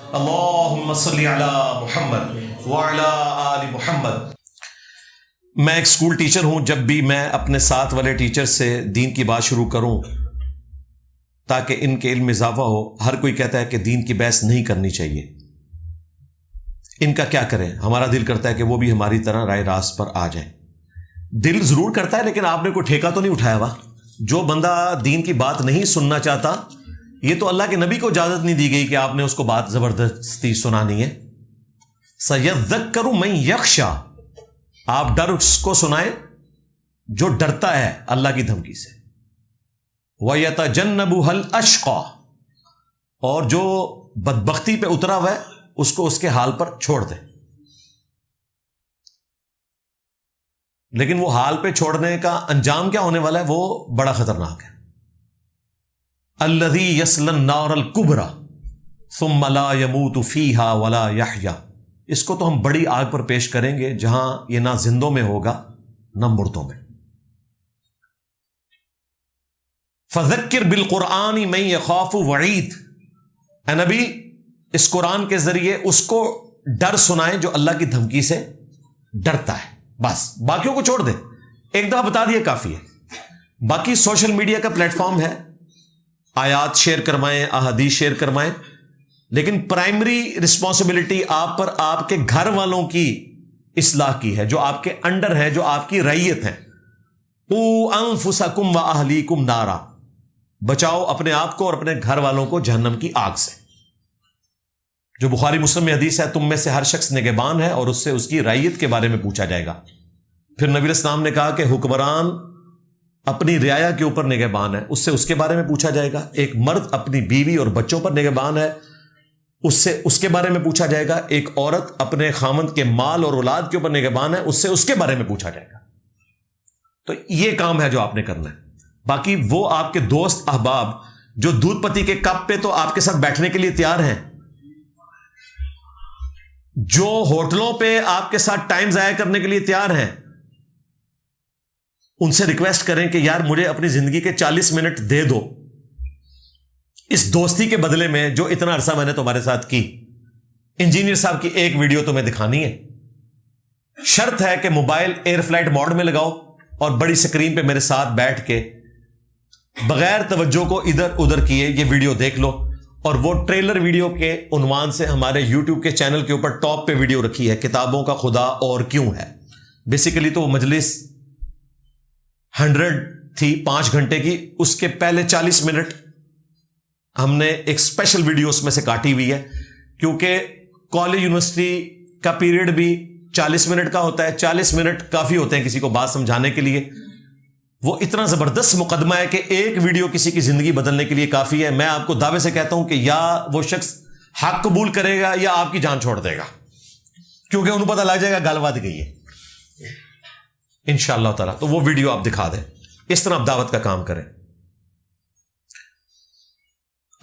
اللہم صلی علی محمد وعلی آل محمد۔ میں ایک اسکول ٹیچر ہوں۔ جب بھی میں اپنے ساتھ والے ٹیچر سے دین کی بات شروع کروں تاکہ ان کے علم میں اضافہ ہو، ہر کوئی کہتا ہے کہ دین کی بحث نہیں کرنی چاہیے۔ ان کا کیا کریں؟ ہمارا دل کرتا ہے کہ وہ بھی ہماری طرح رائے راست پر آ جائیں۔ دل ضرور کرتا ہے، لیکن آپ نے کوئی ٹھیکہ تو نہیں اٹھایا ہوا۔ جو بندہ دین کی بات نہیں سننا چاہتا، یہ تو اللہ کے نبی کو اجازت نہیں دی گئی کہ آپ نے اس کو بات زبردستی سنانی ہے۔ سَيَذَّكَّرُ مَن يَخْشَىٰ، آپ ڈر اس کو سنائیں جو ڈرتا ہے اللہ کی دھمکی سے۔ وَيَتَجَنَّبُهَا الْأَشْقَىٰ، اور جو بدبختی پہ اترا ہوا ہے اس کو اس کے حال پر چھوڑ دیں۔ لیکن وہ حال پہ چھوڑنے کا انجام کیا ہونے والا ہے وہ بڑا خطرناک ہے۔ الذی یصلی النار الکبریٰ ثم لا یموت فیہا ولا یحیا، اس کو تو ہم بڑی آگ پر پیش کریں گے جہاں یہ نہ زندوں میں ہوگا نہ مردوں میں۔ فذکر بالقرآن من یخاف وعید، اے نبی اس قرآن کے ذریعے اس کو ڈر سنائیں جو اللہ کی دھمکی سے ڈرتا ہے۔ بس باقیوں کو چھوڑ دیں، ایک دفعہ بتا دیا کافی ہے۔ باقی سوشل میڈیا کا پلیٹ فارم ہے، آیات شیئر کروائیں، احادیث شیئر کروائیں، لیکن پرائمری رسپانسبلٹی آپ پر آپ کے گھر والوں کی اصلاح کی ہے، جو آپ کے انڈر ہے، جو آپ کی رعیت ہے۔ قُوا أَنفُسَكُمْ وَأَهْلِيكُمْ نَارًا، بچاؤ اپنے آپ کو اور اپنے گھر والوں کو جہنم کی آگ سے۔ جو بخاری مسلم میں حدیث ہے، تم میں سے ہر شخص نگہبان ہے اور اس سے اس کی رعیت کے بارے میں پوچھا جائے گا۔ پھر نبی علیہ السلام نے کہا کہ حکمران اپنی رعایا کے اوپر نگہبان ہے، اس سے اس کے بارے میں پوچھا جائے گا۔ ایک مرد اپنی بیوی اور بچوں پر نگہبان ہے، اس سے اس کے بارے میں پوچھا جائے گا۔ ایک عورت اپنے خامند کے مال اور اولاد کے اوپر نگہبان ہے، اس سے اس کے بارے میں پوچھا جائے گا۔ تو یہ کام ہے جو آپ نے کرنا ہے۔ باقی وہ آپ کے دوست احباب جو دودھ پتی کے کپ پہ تو آپ کے ساتھ بیٹھنے کے لیے تیار ہیں، جو ہوٹلوں پہ آپ کے ساتھ ٹائم ضائع کرنے کے لیے تیار ہیں، ان سے ریکویسٹ کریں کہ یار مجھے اپنی زندگی کے 40 منٹ دے دو اس دوستی کے بدلے میں جو اتنا عرصہ میں نے تمہارے ساتھ کی۔ انجینئر صاحب کی ایک ویڈیو تمہیں دکھانی ہے، شرط ہے کہ موبائل ایئر فلائٹ موڈ میں لگاؤ اور بڑی سکرین پہ میرے ساتھ بیٹھ کے بغیر توجہ کو ادھر ادھر کیے یہ ویڈیو دیکھ لو۔ اور وہ ٹریلر ویڈیو کے عنوان سے ہمارے یوٹیوب کے چینل کے اوپر ٹاپ پہ ویڈیو رکھی ہے، کتابوں کا خدا اور کیوں ہے۔ بیسیکلی تو وہ مجلس 100 تھی 5 گھنٹے کی، اس کے پہلے 40 منٹ ہم نے ایک اسپیشل ویڈیو اس میں سے کاٹی ہوئی ہے، کیونکہ کالج یونیورسٹی کا پیریڈ بھی 40 منٹ کا ہوتا ہے۔ 40 منٹ کافی ہوتے ہیں کسی کو بات سمجھانے کے لیے۔ وہ اتنا زبردست مقدمہ ہے کہ ایک ویڈیو کسی کی زندگی بدلنے کے لیے کافی ہے۔ میں آپ کو دعوے سے کہتا ہوں کہ یا وہ شخص حق قبول کرے گا یا آپ کی جان چھوڑ دے گا، کیونکہ انہوں پتہ لگ جائے گا گل بات گئی ہے انشاءاللہ تعالیٰ۔ تو وہ ویڈیو آپ دکھا دیں، اس طرح آپ دعوت کا کام کریں۔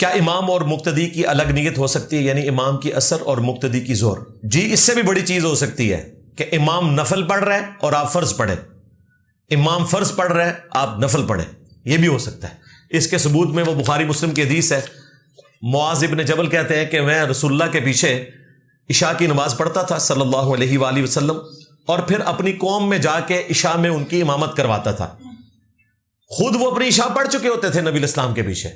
کیا امام اور مقتدی کی الگ نیت ہو سکتی ہے، یعنی امام کی اثر اور مقتدی کی ظہر؟ جی، اس سے بھی بڑی چیز ہو سکتی ہے کہ امام نفل پڑھ رہے ہیں اور آپ فرض پڑھیں، امام فرض پڑھ رہے ہیں آپ نفل پڑھیں، یہ بھی ہو سکتا ہے۔ اس کے ثبوت میں وہ بخاری مسلم کی حدیث ہے، معاذ ابن جبل کہتے ہیں کہ میں رسول اللہ کے پیچھے عشاء کی نماز پڑھتا تھا صلی اللہ علیہ وآلہ وسلم، اور پھر اپنی قوم میں جا کے عشاء میں ان کی امامت کرواتا تھا۔ خود وہ اپنی عشاء پڑھ چکے ہوتے تھے نبی علیہ السلام کے پیچھے،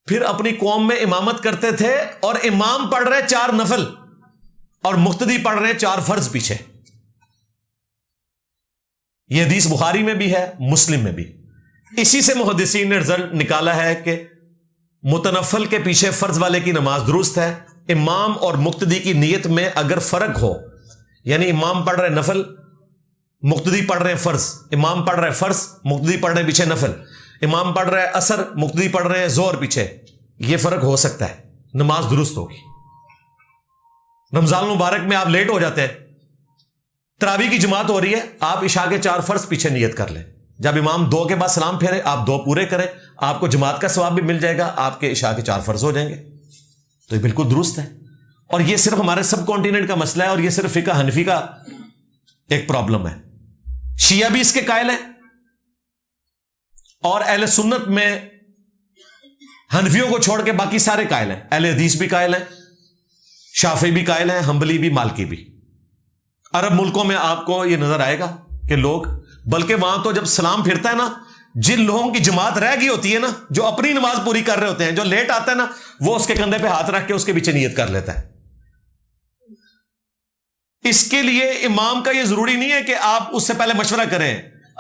پھر اپنی قوم میں امامت کرتے تھے، اور امام پڑھ رہے 4 نفل اور مقتدی پڑھ رہے 4 فرض پیچھے۔ یہ حدیث بخاری میں بھی ہے، مسلم میں بھی۔ اسی سے محدثین نے رزلٹ نکالا ہے کہ متنفل کے پیچھے فرض والے کی نماز درست ہے۔ امام اور مقتدی کی نیت میں اگر فرق ہو، یعنی امام پڑھ رہے نفل، مقتدی پڑھ رہے فرض، امام پڑھ رہے فرض، مقتدی پڑھ رہے پیچھے نفل، امام پڑھ رہے اثر، مقتدی پڑھ رہے ظہر پیچھے، یہ فرق ہو سکتا ہے، نماز درست ہوگی۔ رمضان المبارک میں آپ لیٹ ہو جاتے ہیں، تراویح کی جماعت ہو رہی ہے، آپ عشاء کے 4 فرض پیچھے نیت کر لیں، جب امام 2 کے بعد سلام پھیرے آپ 2 پورے کریں، آپ کو جماعت کا ثواب بھی مل جائے گا، آپ کے عشاء کے 4 فرض ہو جائیں گے۔ تو یہ بالکل درست ہے، اور یہ صرف ہمارے سب کانٹیننٹ کا مسئلہ ہے، اور یہ صرف فقہ حنفی کا ایک پرابلم ہے۔ شیعہ بھی اس کے قائل ہیں، اور اہل سنت میں حنفیوں کو چھوڑ کے باقی سارے قائل ہیں، اہل حدیث بھی قائل ہیں، شافعی بھی قائل ہیں، حنبلی بھی، مالکی بھی۔ عرب ملکوں میں آپ کو یہ نظر آئے گا کہ لوگ، بلکہ وہاں تو جب سلام پھرتا ہے نا، جن لوگوں کی جماعت رہ گئی ہوتی ہے نا، جو اپنی نماز پوری کر رہے ہوتے ہیں، جو لیٹ آتا ہے نا، وہ اس کے کندھے پہ ہاتھ رکھ کے اس کے پیچھے نیت کر لیتا ہے۔ اس کے لیے امام کا یہ ضروری نہیں ہے کہ آپ اس سے پہلے مشورہ کریں،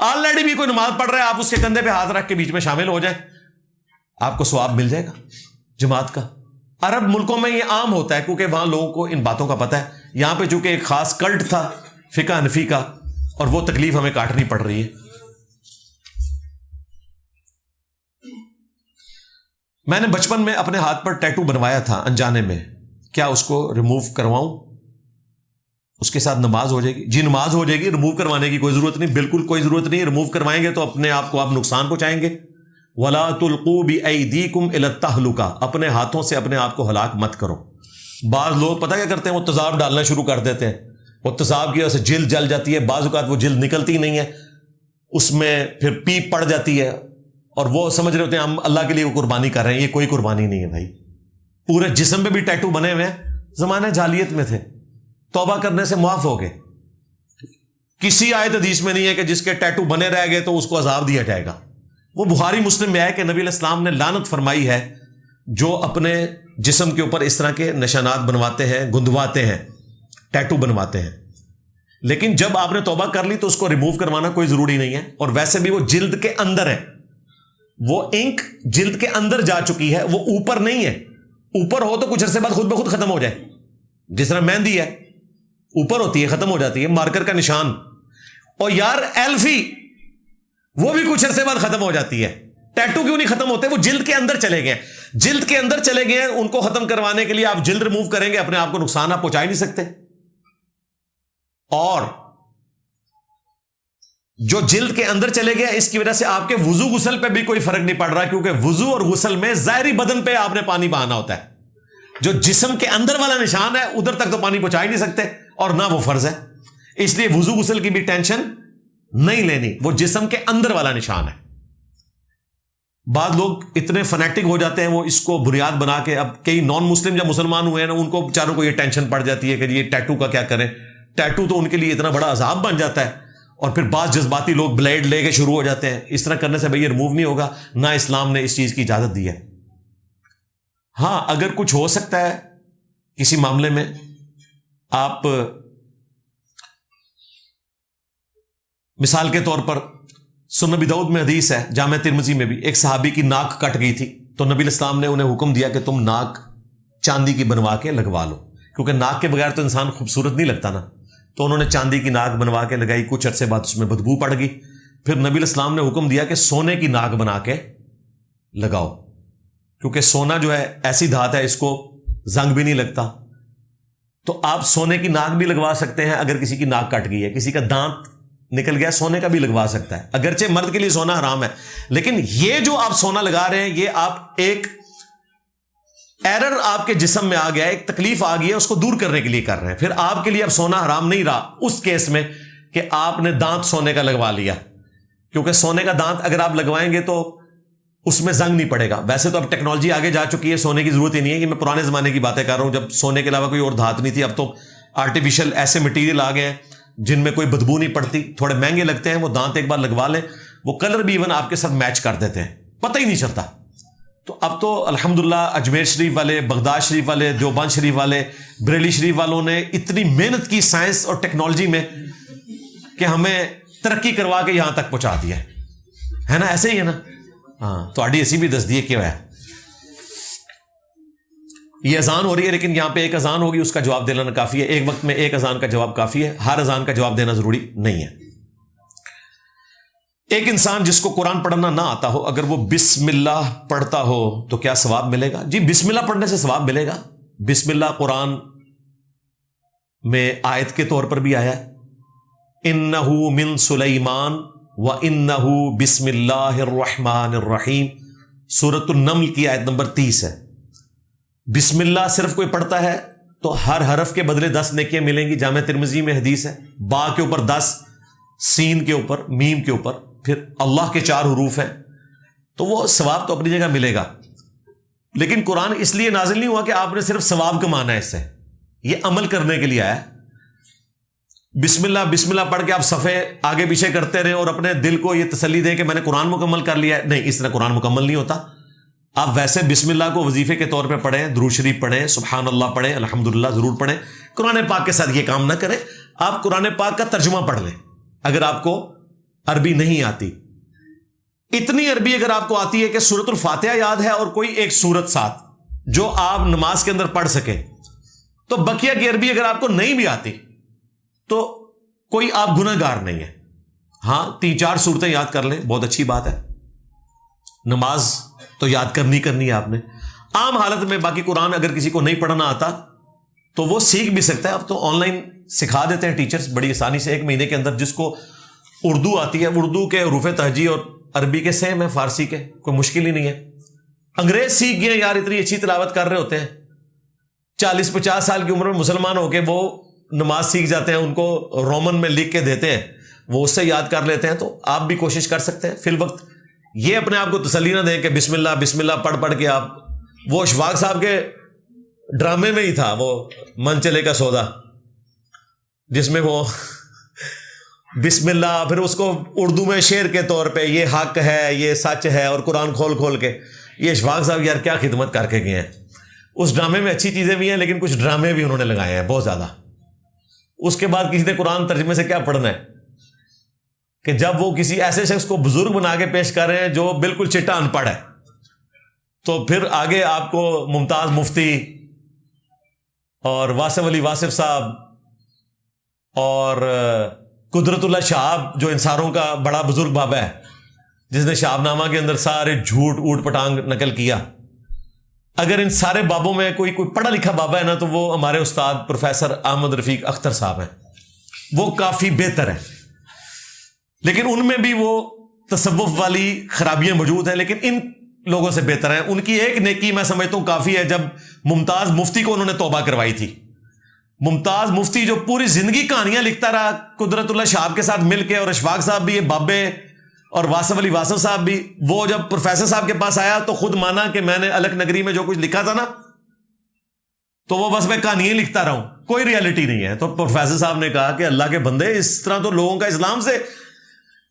آلریڈی بھی کوئی نماز پڑھ رہا ہے، آپ اس کے کندھے پہ ہاتھ رکھ کے بیچ میں شامل ہو جائیں، آپ کو ثواب مل جائے گا جماعت کا۔ عرب ملکوں میں یہ عام ہوتا ہے کیونکہ وہاں لوگوں کو ان باتوں کا پتہ ہے۔ یہاں پہ چونکہ ایک خاص کلٹ تھا فقہ حنفی کا، اور وہ تکلیف ہمیں کاٹنی پڑ رہی ہے۔ میں نے بچپن میں اپنے ہاتھ پر ٹیٹو بنوایا تھا انجانے میں، کیا اس کو ریموو کرواؤں؟ اس کے ساتھ نماز ہو جائے گی؟ جی نماز ہو جائے گی، ریموو کروانے کی کوئی ضرورت نہیں، بالکل کوئی ضرورت نہیں۔ ریموو کروائیں گے تو اپنے آپ کو آپ نقصان پہنچائیں گے۔ وَلَا تُلْقُوا بِأَيْدِيكُمْ إِلَى التَّهْلُكَةِ، اپنے ہاتھوں سے اپنے آپ کو ہلاک مت کرو۔ بعض لوگ پتہ کیا کرتے ہیں، وہ تیزاب ڈالنا شروع کر دیتے ہیں، وہ تیزاب کی وجہ سے جلد جل جاتی ہے، بعض اوقات وہ جلد نکلتی نہیں ہے، اس میں پھر پیپ پڑ جاتی ہے، اور وہ سمجھ رہے ہوتے ہیں ہم اللہ کے لیے وہ قربانی کر رہے ہیں۔ یہ کوئی قربانی نہیں ہے بھائی، پورے جسم پہ بھی ٹیٹو بنے ہوئے ہیں، زمانے جاہلیت میں تھے، توبہ کرنے سے معاف ہو گئے۔ کسی آیت حدیث میں نہیں ہے کہ جس کے ٹیٹو بنے رہ گئے تو اس کو عذاب دیا جائے گا۔ وہ بخاری مسلم میں ہے کہ نبی علیہ السلام نے لعنت فرمائی ہے جو اپنے جسم کے اوپر اس طرح کے نشانات بنواتے ہیں، گندواتے ہیں، ٹیٹو بنواتے ہیں۔ لیکن جب آپ نے توبہ کر لی تو اس کو ریموو کروانا کوئی ضروری نہیں ہے، اور ویسے بھی وہ جلد کے اندر ہے، وہ انک جلد کے اندر جا چکی ہے، وہ اوپر نہیں ہے۔ اوپر ہو تو کچھ عرصے بعد خود بخود ختم ہو جائے، جس طرح مہندی ہے اوپر ہوتی ہے ختم ہو جاتی ہے، مارکر کا نشان، اور یار ایلفی وہ بھی کچھ عرصے بعد ختم ہو جاتی ہے۔ ٹیٹو کیوں نہیں ختم ہوتے؟ وہ جلد کے اندر چلے گئے، جلد کے اندر چلے گئے، ان کو ختم کروانے کے لیے آپ جلد ریموو کریں گے، اپنے آپ کو نقصان آپ پہنچا ہی نہیں سکتے۔ اور جو جلد کے اندر چلے گیا، اس کی وجہ سے آپ کے وضو غسل پہ بھی کوئی فرق نہیں پڑ رہا، کیونکہ وضو اور غسل میں ظاہری بدن پہ آپ نے پانی بہانا ہوتا ہے، جو جسم کے اندر والا نشان ہے ادھر تک تو پانی پہنچا ہی نہیں سکتے، اور نہ وہ فرض ہے، اس لیے وضو غسل کی بھی ٹینشن نہیں لینی، وہ جسم کے اندر والا نشان ہے۔ بعض لوگ اتنے فنیٹک ہو جاتے ہیں، وہ اس کو بنیاد بنا کے، اب کئی نان مسلم جب مسلمان ہوئے ہیں نا، ان کو بیچاروں کو یہ ٹینشن پڑ جاتی ہے کہ یہ ٹیٹو کا کیا کریں۔ ٹیٹو تو ان کے لیے اتنا بڑا عذاب بن جاتا ہے، اور پھر بعض جذباتی لوگ بلیڈ لے کے شروع ہو جاتے ہیں۔ اس طرح کرنے سے بھئی یہ ریموو نہیں ہوگا، نہ اسلام نے اس چیز کی اجازت دی ہے۔ ہاں اگر کچھ ہو سکتا ہے کسی معاملے میں، آپ مثال کے طور پر سنن ابی داؤد میں حدیث ہے، جامع ترمذی میں بھی، ایک صحابی کی ناک کٹ گئی تھی، تو نبی علیہ السلام نے انہیں حکم دیا کہ تم ناک چاندی کی بنوا کے لگوا لو، کیونکہ ناک کے بغیر تو انسان خوبصورت نہیں لگتا نا۔ تو انہوں نے چاندی کی ناک بنوا کے لگائی، کچھ عرصے بعد اس میں بدبو پڑ گئی، پھر نبی علیہ السلام نے حکم دیا کہ سونے کی ناک بنا کے لگاؤ، کیونکہ سونا جو ہے ایسی دھات ہے، اس کو زنگ بھی نہیں لگتا۔ تو آپ سونے کی ناک بھی لگوا سکتے ہیں، اگر کسی کی ناک کٹ گئی ہے، کسی کا دانت نکل گیا، سونے کا بھی لگوا سکتا ہے، اگرچہ مرد کے لیے سونا حرام ہے، لیکن یہ جو آپ سونا لگا رہے ہیں، یہ آپ ایک ایرر آپ کے جسم میں آ گیا ہے، ایک تکلیف آ گئی ہے، اس کو دور کرنے کے لیے کر رہے ہیں۔ پھر آپ کے لیے اب سونا حرام نہیں رہا اس کیس میں کہ آپ نے دانت سونے کا لگوا لیا، کیونکہ سونے کا دانت اگر آپ لگوائیں گے تو اس میں زنگ نہیں پڑے گا۔ ویسے تو اب ٹیکنالوجی آگے جا چکی ہے، سونے کی ضرورت ہی نہیں ہے، کہ میں پرانے زمانے کی باتیں کر رہا ہوں جب سونے کے علاوہ کوئی اور دھات نہیں تھی۔ اب تو آرٹیفیشل ایسے مٹیریل آ گئے ہیں جن میں کوئی بدبو نہیں پڑتی، تھوڑے مہنگے لگتے ہیں، وہ دانت ایک بار لگوا لیں، وہ کلر بھی ایون آپ کے ساتھ میچ کر دیتے ہیں، پتہ ہی نہیں چلتا۔ تو اب تو الحمدللہ اجمیر شریف والے، بغداد شریف والے، دیوبند شریف والے، بریلی شریف والوں نے اتنی محنت کی سائنس اور ٹیکنالوجی میں کہ ہمیں ترقی کروا کے یہاں تک پہنچا دیا ہے نا، ایسے ہی ہے نا۔ ہاں تو ایسی بھی دس دیے کیوں ہے۔ یہ اذان ہو رہی ہے، لیکن یہاں پہ ایک اذان ہوگی، اس کا جواب دینا کافی ہے، ایک وقت میں ایک اذان کا جواب کافی ہے، ہر اذان کا جواب دینا ضروری نہیں ہے۔ ایک انسان جس کو قرآن پڑھنا نہ آتا ہو، اگر وہ بسم اللہ پڑھتا ہو تو کیا ثواب ملے گا؟ جی بسم اللہ پڑھنے سے ثواب ملے گا۔ بسم اللہ قرآن میں آیت کے طور پر بھی آیا ہے، انہو من سلیمان وانہو بسم اللہ الرحمن الرحیم، سورۃ النمل کی آیت نمبر 30 ہے۔ بسم اللہ صرف کوئی پڑھتا ہے تو ہر حرف کے بدلے 10 نیکیاں ملیں گی، جامع ترمذی میں حدیث ہے۔ با کے اوپر 10، سین کے اوپر، میم کے اوپر، پھر اللہ کے 4 حروف ہیں، تو وہ ثواب تو اپنی جگہ ملے گا۔ لیکن قرآن اس لیے نازل نہیں ہوا کہ آپ نے صرف ثواب کمانا ہے اس سے، یہ عمل کرنے کے لیے آیا ہے۔ بسم اللہ بسم اللہ پڑھ کے آپ صفحے آگے پیچھے کرتے رہیں اور اپنے دل کو یہ تسلی دیں کہ میں نے قرآن مکمل کر لیا ہے، نہیں، اس طرح قرآن مکمل نہیں ہوتا۔ آپ ویسے بسم اللہ کو وظیفے کے طور پہ پڑھیں، درود شریف پڑھیں، سبحان اللہ پڑھیں، الحمدللہ ضرور پڑھیں۔ قرآن پاک کے ساتھ یہ کام نہ کریں، آپ قرآن پاک کا ترجمہ پڑھ لیں اگر آپ کو عربی نہیں آتی۔ اتنی عربی اگر آپ کو آتی ہے کہ سورۃ الفاتحہ یاد ہے اور کوئی ایک سورت ساتھ جو آپ نماز کے اندر پڑھ سکیں، تو بقیہ کی عربی اگر آپ کو نہیں بھی آتی تو کوئی آپ گناہ گار نہیں ہے۔ ہاں 3-4 سورتیں یاد کر لیں، بہت اچھی بات ہے، نماز تو یاد کرنی ہے آپ نے۔ عام حالت میں باقی قرآن اگر کسی کو نہیں پڑھنا آتا تو وہ سیکھ بھی سکتا ہے، اب تو آن لائن سکھا دیتے ہیں ٹیچرز بڑی آسانی سے، 1 مہینے کے اندر۔ جس کو اردو آتی ہے، اردو کے حروف تہجی اور عربی کے سیم ہے، فارسی کے کوئی مشکل ہی نہیں ہے۔ انگریز سیکھ گئے یار، اتنی اچھی تلاوت کر رہے ہوتے ہیں، 40-50 سال کی عمر میں مسلمان ہو کے وہ نماز سیکھ جاتے ہیں، ان کو رومن میں لکھ کے دیتے ہیں، وہ اس سے یاد کر لیتے ہیں۔ تو آپ بھی کوشش کر سکتے ہیں، فی الوقت یہ اپنے آپ کو تسلی نہ دیں کہ بسم اللہ پڑھ کے آپ، وہ اشفاق صاحب کے ڈرامے میں ہی تھا وہ من چلے کا سودا، جس میں وہ بسم اللہ، پھر اس کو اردو میں شعر کے طور پہ یہ حق ہے، یہ سچ ہے، اور قرآن کھول کے، یہ اشفاق صاحب یار کیا خدمت کر کے گئے ہیں۔ اس ڈرامے میں اچھی چیزیں بھی ہیں لیکن کچھ ڈرامے بھی انہوں نے لگائے ہیں بہت زیادہ۔ اس کے بعد کسی نے قرآن ترجمے سے کیا پڑھنا ہے کہ جب وہ کسی ایسے شخص کو بزرگ بنا کے پیش کر رہے ہیں جو بالکل چٹا ان پڑھ ہے، تو پھر آگے آپ کو ممتاز مفتی اور واصف علی واصف صاحب اور قدرت اللہ شہاب جو انصاروں کا بڑا بزرگ بابا ہے، جس نے شہاب نامہ کے اندر سارے جھوٹ اوٹ پٹانگ نقل کیا، اگر ان سارے بابوں میں کوئی پڑھا لکھا بابا ہے نا تو وہ ہمارے استاد پروفیسر احمد رفیق اختر صاحب ہیں، وہ کافی بہتر ہیں۔ لیکن ان میں بھی وہ تصوف والی خرابیاں موجود ہیں، لیکن ان لوگوں سے بہتر ہیں۔ ان کی ایک نیکی میں سمجھتا ہوں کافی ہے، جب ممتاز مفتی کو انہوں نے توبہ کروائی تھی۔ ممتاز مفتی جو پوری زندگی کہانیاں لکھتا رہا قدرت اللہ شہاب کے ساتھ مل کے، اور اشفاق صاحب بھی، یہ بابے اور واصف علی واصف صاحب بھی، وہ جب پروفیسر صاحب کے پاس آیا تو خود مانا کہ میں نے الک نگری میں جو کچھ لکھا تھا نا تو وہ بس میں کہانیاں لکھتا رہا ہوں، کوئی ریالٹی نہیں ہے۔ تو پروفیسر صاحب نے کہا کہ اللہ کے بندے، اس طرح تو لوگوں کا اسلام سے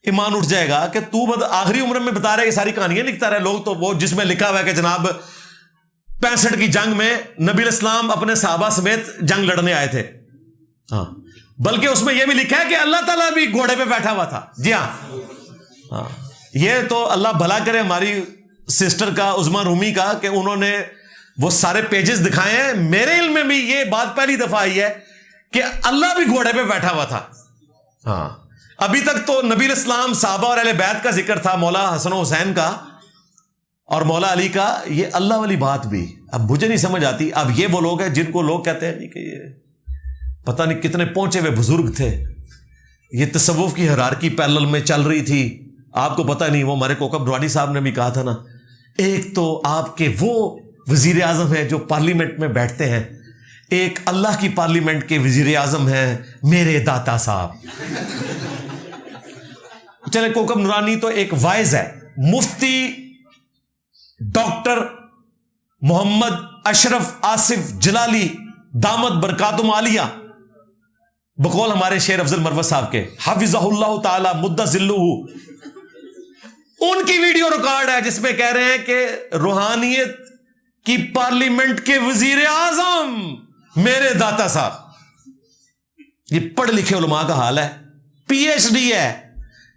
ایمان اٹھ جائے گا کہ تو آخری عمر میں بتا رہے کہ ساری کہانیاں لکھتا رہے لوگ۔ تو وہ جس میں لکھا ہوا ہے کہ جناب 65 کی جنگ میں نبی الاسلام اپنے صحابہ سمیت جنگ لڑنے آئے تھے، ہاں، بلکہ اس میں یہ بھی لکھا ہے کہ اللہ تعالیٰ بھی گھوڑے پہ بیٹھا ہوا تھا۔ جی ہاں، یہ تو اللہ بھلا کرے ہماری سسٹر کا، عظما رومی کا، کہ انہوں نے وہ سارے پیجز دکھائے ہیں۔ میرے علم میں بھی یہ بات پہلی دفعہ آئی ہے کہ اللہ بھی گھوڑے پہ بیٹھا ہوا تھا۔ ہاں، ابھی تک تو نبی الاسلام، صحابہ اور اہل بیت کا ذکر تھا، مولا حسن و حسین کا اور مولا علی کا، یہ اللہ والی بات بھی اب مجھے نہیں سمجھ آتی۔ اب یہ وہ لوگ ہیں جن کو لوگ کہتے ہیں کہ یہ پتہ نہیں کتنے پہنچے ہوئے بزرگ تھے، یہ تصوف کی ہرارکی پیرلل میں چل رہی تھی، آپ کو پتہ نہیں۔ وہ ہمارے کوکب نوانی صاحب نے بھی کہا تھا نا، ایک تو آپ کے وہ وزیر اعظم ہیں جو پارلیمنٹ میں بیٹھتے ہیں، ایک اللہ کی پارلیمنٹ کے وزیر اعظم ہیں میرے داتا صاحب۔ چلے کوکب نورانی تو ایک وائز ہے، مفتی ڈاکٹر محمد اشرف آصف جلالی دامت برکاتہم عالیہ، بقول ہمارے شیر افضل مروت صاحب کے حفظہ اللہ تعالی مد ظلہ، ان کی ویڈیو ریکارڈ ہے جس میں کہہ رہے ہیں کہ روحانیت کی پارلیمنٹ کے وزیر اعظم میرے داتا صاحب۔ یہ پڑھ لکھے علماء کا حال ہے، پی ایچ ڈی ہے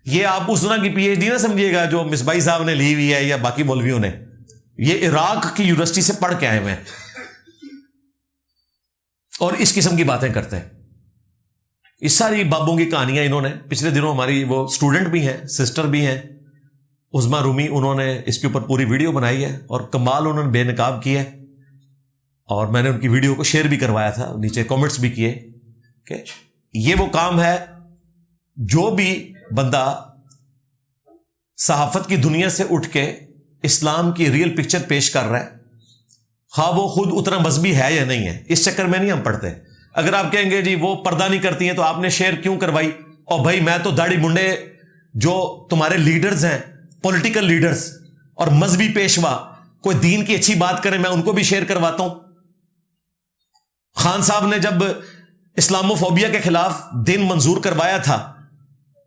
یہ، آپ اس طرح کی پی ایچ ڈی نہ سمجھیے گا جو مصباحی صاحب نے لی ہوئی ہے یا باقی مولویوں نے، یہ عراق کی یونیورسٹی سے پڑھ کے آئے ہوئے ہیں اور اس قسم کی باتیں کرتے ہیں۔ اس ساری بابوں کی کہانیاں انہوں نے پچھلے دنوں، ہماری وہ اسٹوڈنٹ بھی ہیں، سسٹر بھی ہیں عظما رومی، انہوں نے اس کے اوپر پوری ویڈیو بنائی ہے اور کمال انہوں نے بے نقاب کی ہے، اور میں نے ان کی ویڈیو کو شیئر بھی کروایا تھا، نیچے کامنٹس بھی کیے کہ یہ وہ کام ہے جو بھی بندہ صحافت کی دنیا سے اٹھ کے اسلام کی ریئل پکچر پیش کر رہا ہے، خواہ وہ خود اتنا مذہبی ہے یا نہیں ہے، اس چکر میں نہیں ہم پڑھتے۔ اگر آپ کہیں گے جی وہ پردہ نہیں کرتی ہیں تو آپ نے شیئر کیوں کروائی، اور بھائی میں تو داڑھی منڈے جو تمہارے لیڈرز ہیں، پولیٹیکل لیڈرز اور مذہبی پیشوا کوئی دین کی اچھی بات کرے میں ان کو بھی شیئر کرواتا ہوں. خان صاحب نے جب اسلاموفوبیا کے خلاف دن منظور کروایا تھا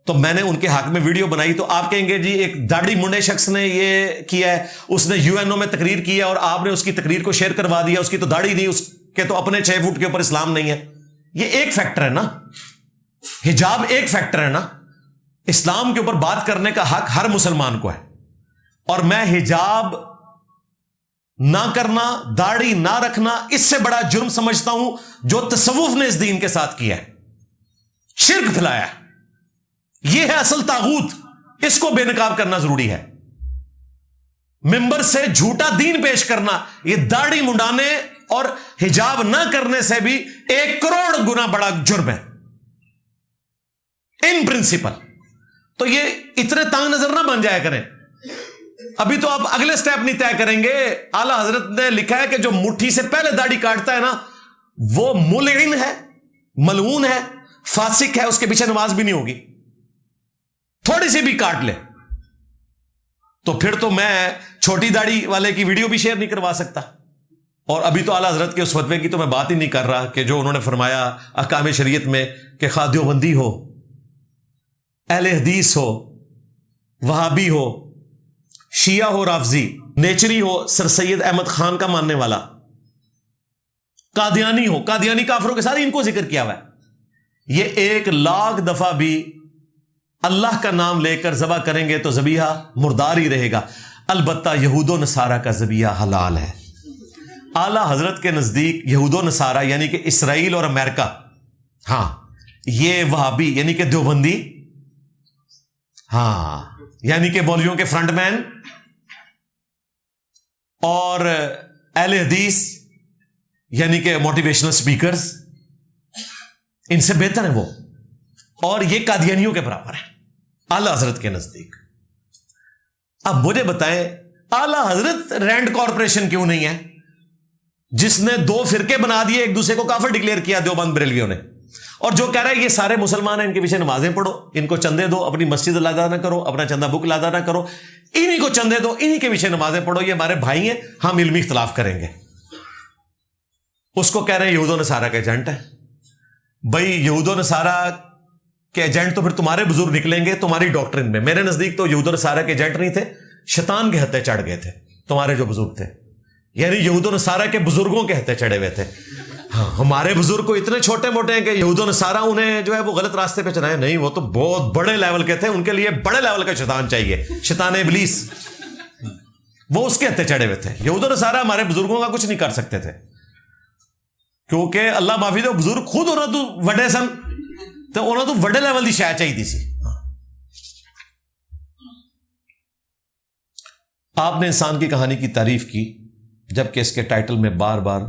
تو میں نے ان کے حق میں ویڈیو بنائی. تو آپ کہیں گے جی ایک داڑھی منڈے شخص نے یہ کیا ہے, اس نے UN میں تقریر کی ہے اور آپ نے اس کی تقریر کو شیئر کروا دیا, اس کی تو داڑھی نہیں, اس کے تو اپنے 6 فٹ کے اوپر اسلام نہیں ہے. یہ ایک فیکٹر ہے نا, حجاب ایک فیکٹر ہے نا. اسلام کے اوپر بات کرنے کا حق ہر مسلمان کو ہے, اور میں حجاب نہ کرنا, داڑھی نہ رکھنا اس سے بڑا جرم سمجھتا ہوں جو تصوف نے اس دین کے ساتھ کیا ہے, شرک پھیلایا. یہ ہے اصل طاغوت, اس کو بے نقاب کرنا ضروری ہے. ممبر سے جھوٹا دین پیش کرنا یہ داڑھی منڈانے اور حجاب نہ کرنے سے بھی 1 کروڑ گنا بڑا جرم ہے ان پرنسپل. تو یہ اتنے تانگ نظر نہ بن جایا کریں. ابھی تو آپ اگلے سٹیپ نہیں طے کریں گے. اعلیٰ حضرت نے لکھا ہے کہ جو مٹھی سے پہلے داڑھی کاٹتا ہے نا وہ ملعن ہے, ملعون ہے, فاسق ہے, اس کے پیچھے نماز بھی نہیں ہوگی. تھوڑی سی بھی کاٹ لے تو پھر تو میں چھوٹی داڑھی والے کی ویڈیو بھی شیئر نہیں کروا سکتا. اور ابھی تو اعلیٰ حضرت کے اس فتوے کی تو میں بات ہی نہیں کر رہا کہ جو انہوں نے فرمایا احکام شریعت میں کہ خواہ دیوبندی ہو, اہل حدیث ہو, وہابی ہو, شیعہ ہو, رافضی, نیچری ہو, سر سید احمد خان کا ماننے والا, قادیانی ہو, قادیانی کافروں کے ساتھ ان کو ذکر کیا ہوا ہے. یہ 1,00,000 دفعہ بھی اللہ کا نام لے کر ذبح کریں گے تو ذبیحہ مردار ہی رہے گا. البتہ یہود و نصارہ کا ذبیحہ حلال ہے. اعلیٰ حضرت کے نزدیک یہود و نصارہ یعنی کہ اسرائیل اور امریکہ, ہاں یہ وہابی یعنی کہ دیوبندی, ہاں یعنی کہ مولویوں کے فرنٹ مین, اور اہل حدیث یعنی کہ موٹیویشنل سپیکرز, ان سے بہتر ہیں وہ, اور یہ قادیانیوں کے برابر ہیں اعلیٰ حضرت کے نزدیک. اب مجھے بتائیں اعلیٰ حضرت رینڈ کارپوریشن کیوں نہیں ہے جس نے 2 فرقے بنا دیے, ایک دوسرے کو کافر ڈکلیئر کیا دیوبند بریلویوں نے, اور جو کہہ رہا ہے یہ سارے مسلمان ہیں ان کے پیچھے نمازیں پڑھو, ان کو چندے دو, اپنی مسجد ادا نہ کرو, اپنا چندہ بک ادا نہ کرو, انہی کو چندے دو, انہی کے پیچھے نمازیں پڑھو, یہ ہمارے بھائی ہیں, ہم علمی اختلاف کریں گے. اس کو کہہ رہے ہیں یہود و نصارہ کا ایجنٹ ہے. بھائی یہود و نصارہ کے ایجنٹ تو پھر تمہارے بزرگ نکلیں گے تمہاری ڈاکٹرن میں. میرے نزدیک تو یہود و نصارہ کے ایجنٹ نہیں تھے, شیطان کے ہتھے چڑھ گئے تھے تمہارے جو بزرگ تھے, یعنی یہود و نصارہ کے بزرگوں کے ہتھے چڑھے ہوئے تھے. ہاں ہمارے بزرگ کو اتنے چھوٹے موٹے ہیں کہ یہود و نصارہ انہیں جو ہے وہ غلط راستے پہ چلائے نہیں, وہ تو بہت بڑے لیول کے تھے, ان کے لیے بڑے لیول کا شیطان چاہیے, شیطان ابلیس, وہ اس کے ہتھے چڑھے ہوئے تھے. یہود و نصارہ ہمارے بزرگوں کا کچھ نہیں کر سکتے تھے کیونکہ اللہ معافی دے بزرگ خود انہوں تو وڈے سن, تو انہوں تو وڈے لیول کی شاید چاہیے سی. آپ نے انسان کی کہانی کی تعریف کی جبکہ اس کے ٹائٹل میں بار بار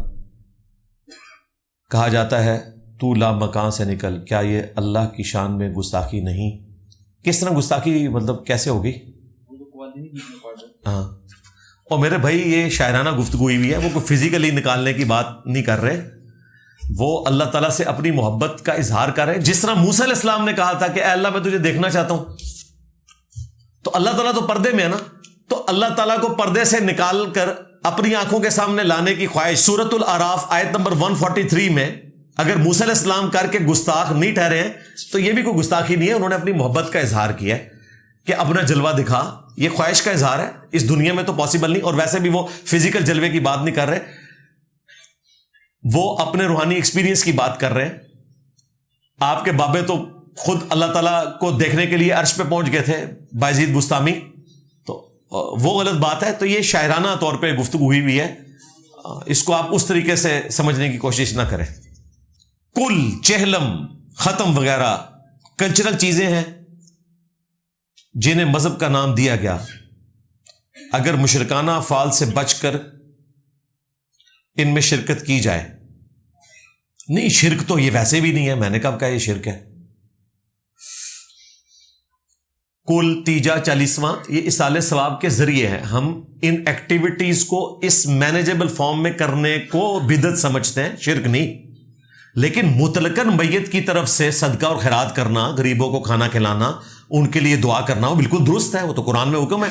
کہا جاتا ہے تو لا مکان سے نکل. کیا یہ اللہ کی شان میں گستاخی نہیں؟ کس طرح گستاخی, مطلب کیسے ہوگی؟ ہاں, اور میرے بھائی یہ شاعرانہ گفتگو ہوئی ہے, وہ کوئی فزیکلی نکالنے کی بات نہیں کر رہے, وہ اللہ تعالیٰ سے اپنی محبت کا اظہار کر رہے ہیں. جس طرح موسیٰ علیہ السلام نے کہا تھا کہ اے اللہ میں تجھے دیکھنا چاہتا ہوں, تو اللہ تعالیٰ تو پردے میں ہے نا, تو اللہ تعالیٰ کو پردے سے نکال کر اپنی آنکھوں کے سامنے لانے کی خواہش. سورۃ الاعراف آیت نمبر 143 میں اگر موسیٰ علیہ السلام کر کے گستاخ نہیں ٹھہرے ہیں تو یہ بھی کوئی گستاخی نہیں ہے, انہوں نے اپنی محبت کا اظہار کیا ہے کہ اپنا جلوہ دکھا, یہ خواہش کا اظہار ہے, اس دنیا میں تو پاسبل نہیں. اور ویسے بھی وہ فزیکل جلوے کی بات نہیں کر رہے, وہ اپنے روحانی ایکسپیرینس کی بات کر رہے ہیں. آپ کے بابے تو خود اللہ تعالیٰ کو دیکھنے کے لیے عرش پہ پہنچ گئے تھے, بایزید بستامی, تو وہ غلط بات ہے. تو یہ شاعرانہ طور پہ گفتگو ہوئی ہے, اس کو آپ اس طریقے سے سمجھنے کی کوشش نہ کریں. کل چہلم ختم وغیرہ کلچرل چیزیں ہیں جنہیں مذہب کا نام دیا گیا. اگر مشرکانہ افعال سے بچ کر ان میں شرکت کی جائے, نہیں شرک تو یہ ویسے بھی نہیں ہے, میں نے کب کہا یہ شرک ہے. کل 43واں یہ اصالِ ثواب کے ذریعے ہے. ہم ان ایکٹیویٹیز کو اس مینیجیبل فارم میں کرنے کو بدعت سمجھتے ہیں, شرک نہیں. لیکن مطلقاً میت کی طرف سے صدقہ اور خیرات کرنا, غریبوں کو کھانا کھلانا, ان کے لیے دعا کرنا, وہ بالکل درست ہے, وہ تو قرآن میں حکم ہے.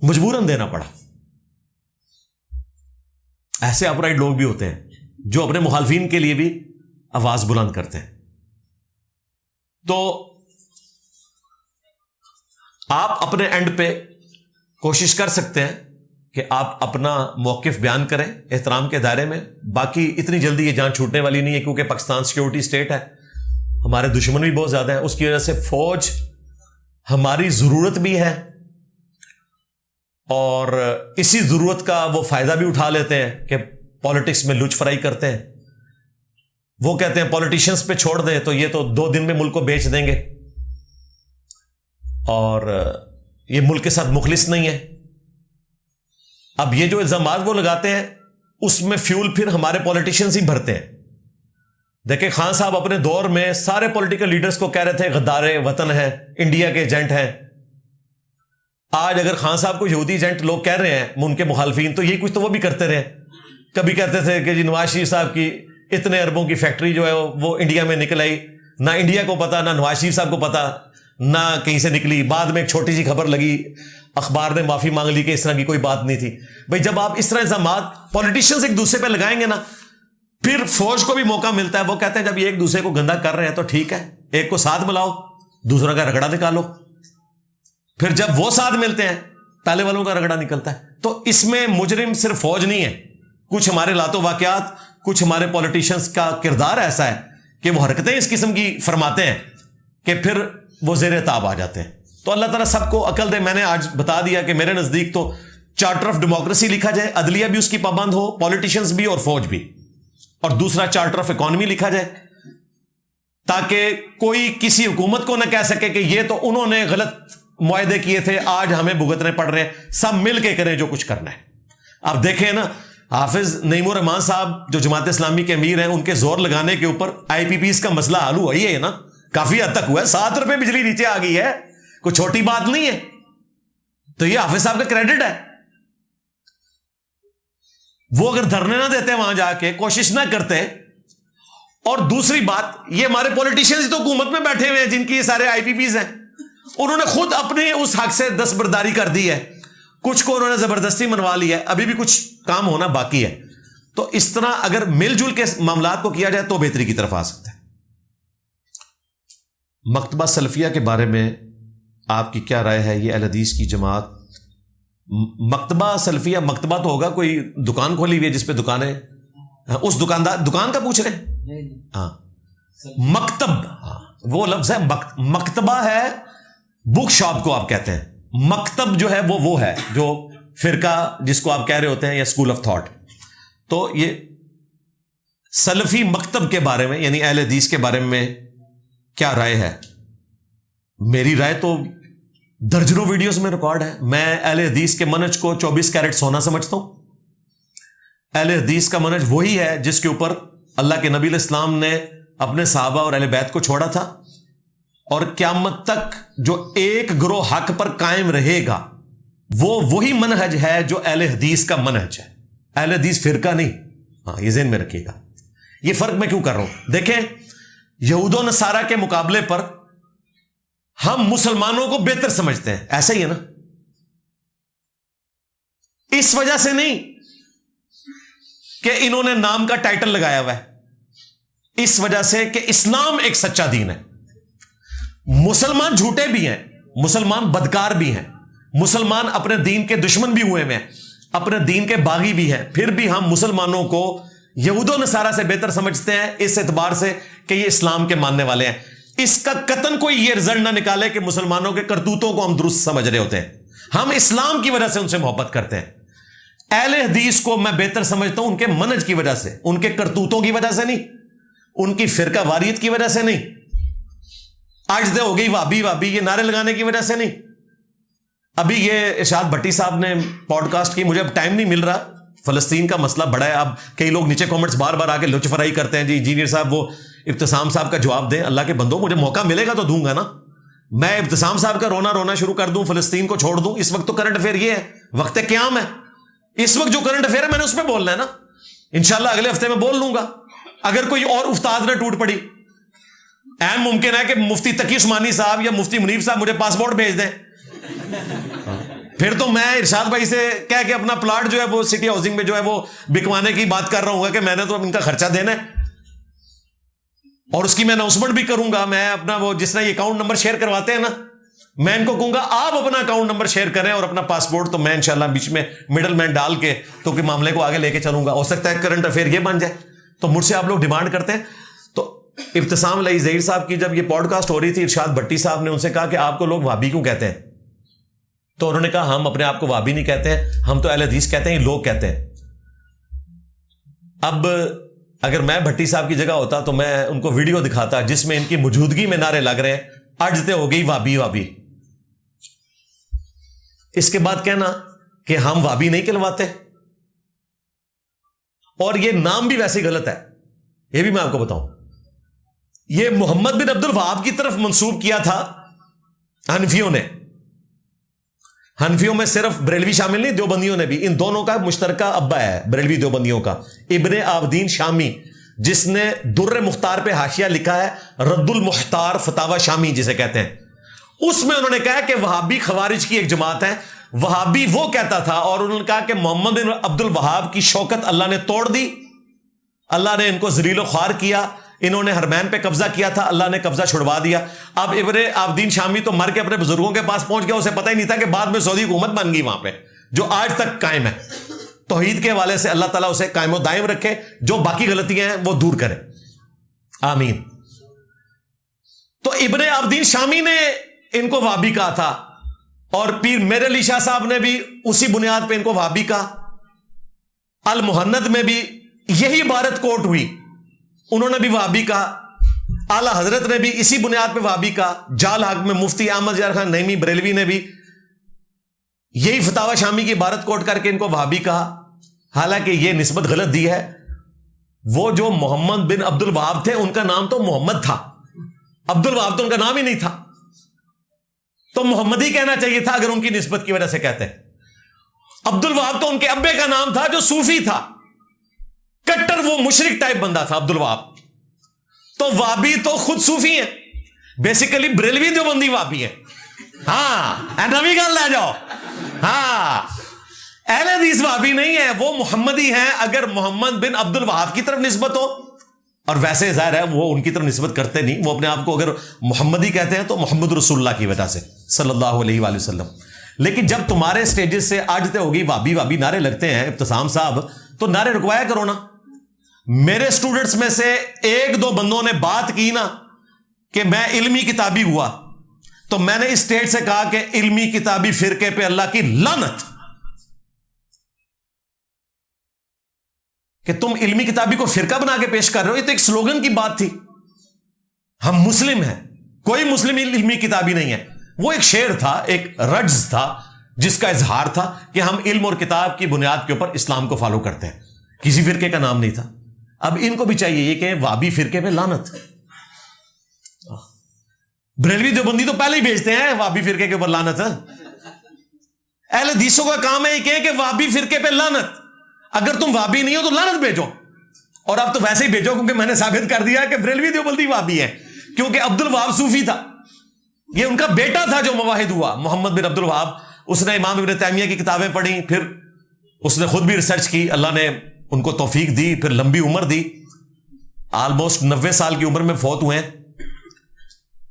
مجبوراً دینا پڑا. ایسے اپرائٹ لوگ بھی ہوتے ہیں جو اپنے مخالفین کے لیے بھی آواز بلند کرتے ہیں. تو آپ اپنے اینڈ پہ کوشش کر سکتے ہیں کہ آپ اپنا موقف بیان کریں احترام کے دائرے میں. باقی اتنی جلدی یہ جان چھوٹنے والی نہیں ہے, کیونکہ پاکستان سیکیورٹی اسٹیٹ ہے, ہمارے دشمن بھی بہت زیادہ ہیں. اس کی وجہ سے فوج ہماری ضرورت بھی ہے, اور اسی ضرورت کا وہ فائدہ بھی اٹھا لیتے ہیں کہ پالیٹکس میں لچ فرائی کرتے ہیں. وہ کہتے ہیں پالیٹیشنز پہ چھوڑ دیں تو یہ تو 2 دن میں ملک کو بیچ دیں گے, اور یہ ملک کے ساتھ مخلص نہیں ہے. اب یہ جو الزامات وہ لگاتے ہیں اس میں فیول پھر ہمارے پالیٹیشنز ہی بھرتے ہیں. دیکھیں خان صاحب اپنے دور میں سارے پولیٹیکل لیڈرز کو کہہ رہے تھے غدار وطن ہیں, انڈیا کے ایجنٹ ہیں. آج اگر خان صاحب کو یہودی ایجنٹ لوگ کہہ رہے ہیں ان کے مخالفین, تو یہی کچھ تو وہ بھی کرتے رہے. کبھی کہتے تھے کہ جی نواز شریف صاحب کی اتنے اربوں کی فیکٹری جو ہے وہ انڈیا میں نکل آئی, نہ انڈیا کو پتا, نہ نواز شریف صاحب کو پتا, نہ کہیں سے نکلی. بعد میں ایک چھوٹی سی خبر لگی, اخبار نے معافی مانگ لی کہ اس طرح کی کوئی بات نہیں تھی. بھئی جب آپ اس طرح الزامات پولیٹیشنز ایک دوسرے پہ لگائیں گے نا, پھر فوج کو بھی موقع ملتا ہے. وہ کہتے ہیں جب یہ ایک دوسرے کو گندا کر رہے ہیں تو ٹھیک ہے, ایک کو ساتھ ملاؤ, دوسرا کا رگڑا نکالو. پھر جب وہ ساتھ ملتے ہیں پہلے والوں کا رگڑا نکلتا ہے. تو اس میں مجرم صرف فوج نہیں ہے, کچھ ہمارے لاتو واقعات, کچھ ہمارے پولیٹیشنز کا کردار ایسا ہے کہ وہ حرکتیں اس قسم کی فرماتے ہیں کہ پھر وہ زیر تاب آ جاتے ہیں. تو اللہ تعالیٰ سب کو عقل دے. میں نے آج بتا دیا کہ میرے نزدیک تو چارٹر آف ڈیموکریسی لکھا جائے, عدلیہ بھی اس کی پابند ہو, پولیٹیشنز بھی اور فوج بھی, اور دوسرا چارٹر آف اکانومی لکھا جائے, تاکہ کوئی کسی حکومت کو نہ کہہ سکے کہ یہ تو انہوں نے غلط معاہدے کیے تھے, آج ہمیں بھگتنے پڑ رہے ہیں. سب مل کے کریں جو کچھ کرنا ہے. آپ دیکھیں نا, حافظ نعیم الرحمان صاحب جو جماعت اسلامی کے امیر ہیں, ان کے زور لگانے کے اوپر آئی پی پیز کا مسئلہ حل ہوا ہی ہے نا, کافی حد تک ہوا ہے. 7 روپے بجلی نیچے آ گئی ہے, کوئی چھوٹی بات نہیں ہے. تو یہ حافظ صاحب کا کریڈٹ ہے. وہ اگر دھرنے نہ دیتے وہاں جا کے, کوشش نہ کرتے. اور دوسری بات, یہ ہمارے پولیٹیشنز تو حکومت میں بیٹھے ہوئے ہیں جن کی یہ سارے آئی پی پیز ہیں, انہوں نے خود اپنے اس حق سے دستبرداری کر دی ہے. کچھ کو انہوں نے زبردستی منوا لی ہے, ابھی بھی کچھ کام ہونا باقی ہے. تو اس طرح اگر مل جل کے معاملات کو کیا جائے تو بہتری کی طرف آ سکتا ہے. مکتبہ سلفیہ کے بارے میں آپ کی کیا رائے ہے؟ یہ اہل حدیث کی جماعت, مکتبہ سلفیہ, مکتبہ تو ہوگا کوئی دکان کھولی ہوئی ہے جس پہ دکانیں, اس دکان کا پوچھ رہے ہیں؟ ہاں, مکتب, وہ لفظ ہے مکتبہ ہے, بک شاپ کو آپ کہتے ہیں. مکتب جو ہے وہ ہے جو فرقہ جس کو آپ کہہ رہے ہوتے ہیں, یا اسکول آف تھاٹ. تو یہ سلفی مکتب کے بارے میں یعنی اہل حدیث کے بارے میں کیا رائے ہے؟ میری رائے تو درجنوں ویڈیوز میں ریکارڈ ہے. میں اہل حدیث کے منہج کو 24 کیرٹ سونا سمجھتا ہوں. اہل حدیث کا منہج وہی ہے جس کے اوپر اللہ کے نبی علیہ السلام نے اپنے صحابہ اور اہل بیت کو چھوڑا تھا, اور قیامت تک جو ایک گروہ حق پر قائم رہے گا وہ وہی منہج ہے جو اہل حدیث کا منہج ہے. اہل حدیث فرقہ نہیں. ہاں, یہ ذہن میں رکھیے گا. یہ فرق میں کیوں کر رہا ہوں؟ دیکھیں, یہود و نصارہ کے مقابلے پر ہم مسلمانوں کو بہتر سمجھتے ہیں, ایسا ہی ہے نا. اس وجہ سے نہیں کہ انہوں نے نام کا ٹائٹل لگایا ہوا ہے, اس وجہ سے کہ اسلام ایک سچا دین ہے. مسلمان جھوٹے بھی ہیں, مسلمان بدکار بھی ہیں, مسلمان اپنے دین کے دشمن بھی ہوئے ہیں, اپنے دین کے باغی بھی ہیں, پھر بھی ہم مسلمانوں کو یہود و نصارہ سے بہتر سمجھتے ہیں اس اعتبار سے کہ یہ اسلام کے ماننے والے ہیں. اس کا قطعاً کوئی یہ رزلٹ نہ نکالے کہ مسلمانوں کے کرتوتوں کو ہم درست سمجھ رہے ہوتے ہیں. ہم اسلام کی وجہ سے ان سے محبت کرتے ہیں. اہل حدیث کو میں بہتر سمجھتا ہوں ان کے منہج کی وجہ سے, ان کے کرتوتوں کی وجہ سے نہیں, ان کی فرقہ واریت کی وجہ سے نہیں, آج دے ہو گئی وابی یہ نعرے لگانے کی وجہ سے نہیں. ابھی یہ ارشاد بھٹی صاحب نے پوڈ کاسٹ کی, مجھے اب ٹائم نہیں مل رہا, فلسطین کا مسئلہ بڑا ہے. اب کئی لوگ نیچے کامنٹس بار بار آ کے لچ فرائی کرتے ہیں, جی انجینئر صاحب وہ ابتسام صاحب کا جواب دیں. اللہ کے بندوں, مجھے موقع ملے گا تو دوں گا نا. میں ابتسام صاحب کا رونا شروع کر دوں, فلسطین کو چھوڑ دوں؟ اس وقت تو کرنٹ افیئر یہ ہے, وقت قیام ہے. اس وقت جو کرنٹ افیئر ہے میں نے اس پہ بولنا ہے نا. انشاءاللہ اگلے ہفتے میں بول لوں گا. اگر کوئی اور استاد نہ ٹوٹ پڑی, اہم ممکن ہے کہ مفتی تقی عثمانی صاحب یا مفتی منیب صاحب مجھے پاسپورٹ بھیج دیں. پھر تو میں ارشاد بھائی سے کہہ کے اپنا پلاٹ جو ہے وہ سٹی ہاؤسنگ میں جو ہے وہ بکوانے کی بات کر رہا ہوں گا کہ میں نے تو ان کا خرچہ دینا ہے، اور اس کی میں اناؤنسمنٹ بھی کروں گا. میں اپنا وہ جس طرح یہ اکاؤنٹ نمبر شیئر کرواتے ہیں نا، میں ان کو کہوں گا آپ اپنا اکاؤنٹ نمبر شیئر کریں اور اپنا پاسپورٹ، تو میں انشاءاللہ بیچ میں مڈل مین ڈال کے تو کہ معاملے کو آگے لے کے چلوں گا. ہو سکتا ہے کرنٹ افیئر یہ بن جائے. تو مجھ سے آپ لوگ ڈیمانڈ کرتے ہیں. تو ابتسام علی ظہیر صاحب کی جب یہ پوڈ کاسٹ ہو رہی تھی، ارشاد بھٹی صاحب نے ان سے کہا کہ آپ کو لوگ وہابی کیوں کہتے ہیں؟ تو انہوں نے کہا ہم اپنے آپ کو وہابی نہیں کہتے ہیں، ہم تو اہل حدیث کہتے ہیں، یہ لوگ کہتے ہیں. اب اگر میں بھٹی صاحب کی جگہ ہوتا تو میں ان کو ویڈیو دکھاتا جس میں ان کی موجودگی میں نعرے لگ رہے ہیں اجتے ہو گئی وہابی وہابی. اس کے بعد کہنا کہ ہم وہابی نہیں کہلواتے. اور یہ نام بھی ویسے غلط ہے، یہ بھی میں آپ کو بتاؤں. یہ محمد بن عبد الوہاب کی طرف منسوب کیا تھا حنفیوں نے. حنفیوں میں صرف بریلوی شامل نہیں، دیوبندیوں نے بھی. ان دونوں کا مشترکہ ابا ہے بریلوی دیوبندیوں کا، ابن عابدین شامی، جس نے در مختار پہ حاشیہ لکھا ہے، رد المختار فتاوی شامی جسے کہتے ہیں. اس میں انہوں نے کہا کہ وہابی خوارج کی ایک جماعت ہے. وہابی وہ کہتا تھا، اور انہوں نے کہا کہ محمد بن عبد الوہاب کی شوکت اللہ نے توڑ دی، اللہ نے ان کو ذلیل و خوار کیا. انہوں نے حرمین پہ قبضہ کیا تھا، اللہ نے قبضہ چھڑوا دیا. اب ابن عابدین شامی تو مر کے اپنے بزرگوں کے پاس پہنچ گیا، اسے پتہ ہی نہیں تھا کہ بعد میں سعودی حکومت بن گئی وہاں پہ، جو آج تک قائم ہے. توحید کے حوالے سے اللہ تعالیٰ اسے قائم و دائم رکھے، جو باقی غلطیاں ہیں وہ دور کرے، آمین. تو ابن عابدین شامی نے ان کو وہابی کہا تھا، اور پیر میر علی شاہ صاحب نے بھی اسی بنیاد پہ ان کو وہابی کہا. المہند میں بھی یہی عبارت کوٹ ہوئی، انہوں نے بھی وہابی کہا. اعلی حضرت نے بھی اسی بنیاد پہ وہابی کہا. جال حق میں مفتی احمد یار خان نعیمی بریلوی نے بھی یہی فتاوی شامی کی عبارت کوٹ کر کے ان کو وہابی کہا. حالانکہ یہ نسبت غلط دی ہے. وہ جو محمد بن عبد الوہاب تھے ان کا نام تو محمد تھا، عبد الوہاب تو ان کا نام ہی نہیں تھا. تو محمد ہی کہنا چاہیے تھا اگر ان کی نسبت کی وجہ سے کہتے ہیں. عبد الوہاب تو ان کے ابے کا نام تھا جو صوفی تھا، کٹر وہ مشرک ٹائپ بندہ تھا عبد الوہاب. تو وہابی تو خود صوفی ہیں، بیسیکلی بریلوی دیوبندی وہابی ہے. ہاں نوی گل لے جاؤ. ہاں اہل حدیث وہابی نہیں ہے، وہ محمدی ہیں اگر محمد بن عبد الوہاب کی طرف نسبت ہو. اور ویسے ظاہر ہے وہ ان کی طرف نسبت کرتے نہیں، وہ اپنے آپ کو اگر محمدی کہتے ہیں تو محمد رسول اللہ کی وجہ سے صلی اللہ علیہ وآلہ وسلم. لیکن جب تمہارے سٹیجز سے آجتے ہوگی وہابی وہابی نعرے لگتے ہیں ابتسام صاحب، تو نعرے رکوایا کرو نا. میرے سٹوڈنٹس میں سے ایک دو بندوں نے بات کی نا کہ میں علمی کتابی ہوا، تو میں نے اس اسٹیج سے کہا کہ علمی کتابی فرقے پہ اللہ کی لعنت، کہ تم علمی کتابی کو فرقہ بنا کے پیش کر رہے ہو. یہ تو ایک سلوگن کی بات تھی، ہم مسلم ہیں، کوئی مسلم علمی کتابی نہیں ہے. وہ ایک شعر تھا، ایک رجز تھا جس کا اظہار تھا کہ ہم علم اور کتاب کی بنیاد کے اوپر اسلام کو فالو کرتے ہیں، کسی فرقے کا نام نہیں تھا. اب ان کو بھی چاہیے یہ کہ وہابی فرقے پہ لعنت. بریلوی دیوبندی تو پہلے ہی بھیجتے ہیں وہابی فرقے کے اوپر لعنت. اہل حدیثوں کا کام ہے یہ کہ وہابی فرقے پہ لعنت. اگر تم وہابی نہیں ہو تو لعنت بھیجو. اور اب تو ویسے ہی بھیجو کیونکہ میں نے ثابت کر دیا کہ بریلوی دیوبندی وہابی ہے، کیونکہ عبد الوہاب صوفی تھا. یہ ان کا بیٹا تھا جو مواحد ہوا، محمد بن عبد الوہاب. اس نے امام ابن تیمیہ کی کتابیں پڑھی، پھر اس نے خود بھی ریسرچ کی، اللہ نے ان کو توفیق دی، پھر لمبی عمر دی. آلموسٹ 90 سال کی عمر میں فوت ہوئے ہیں.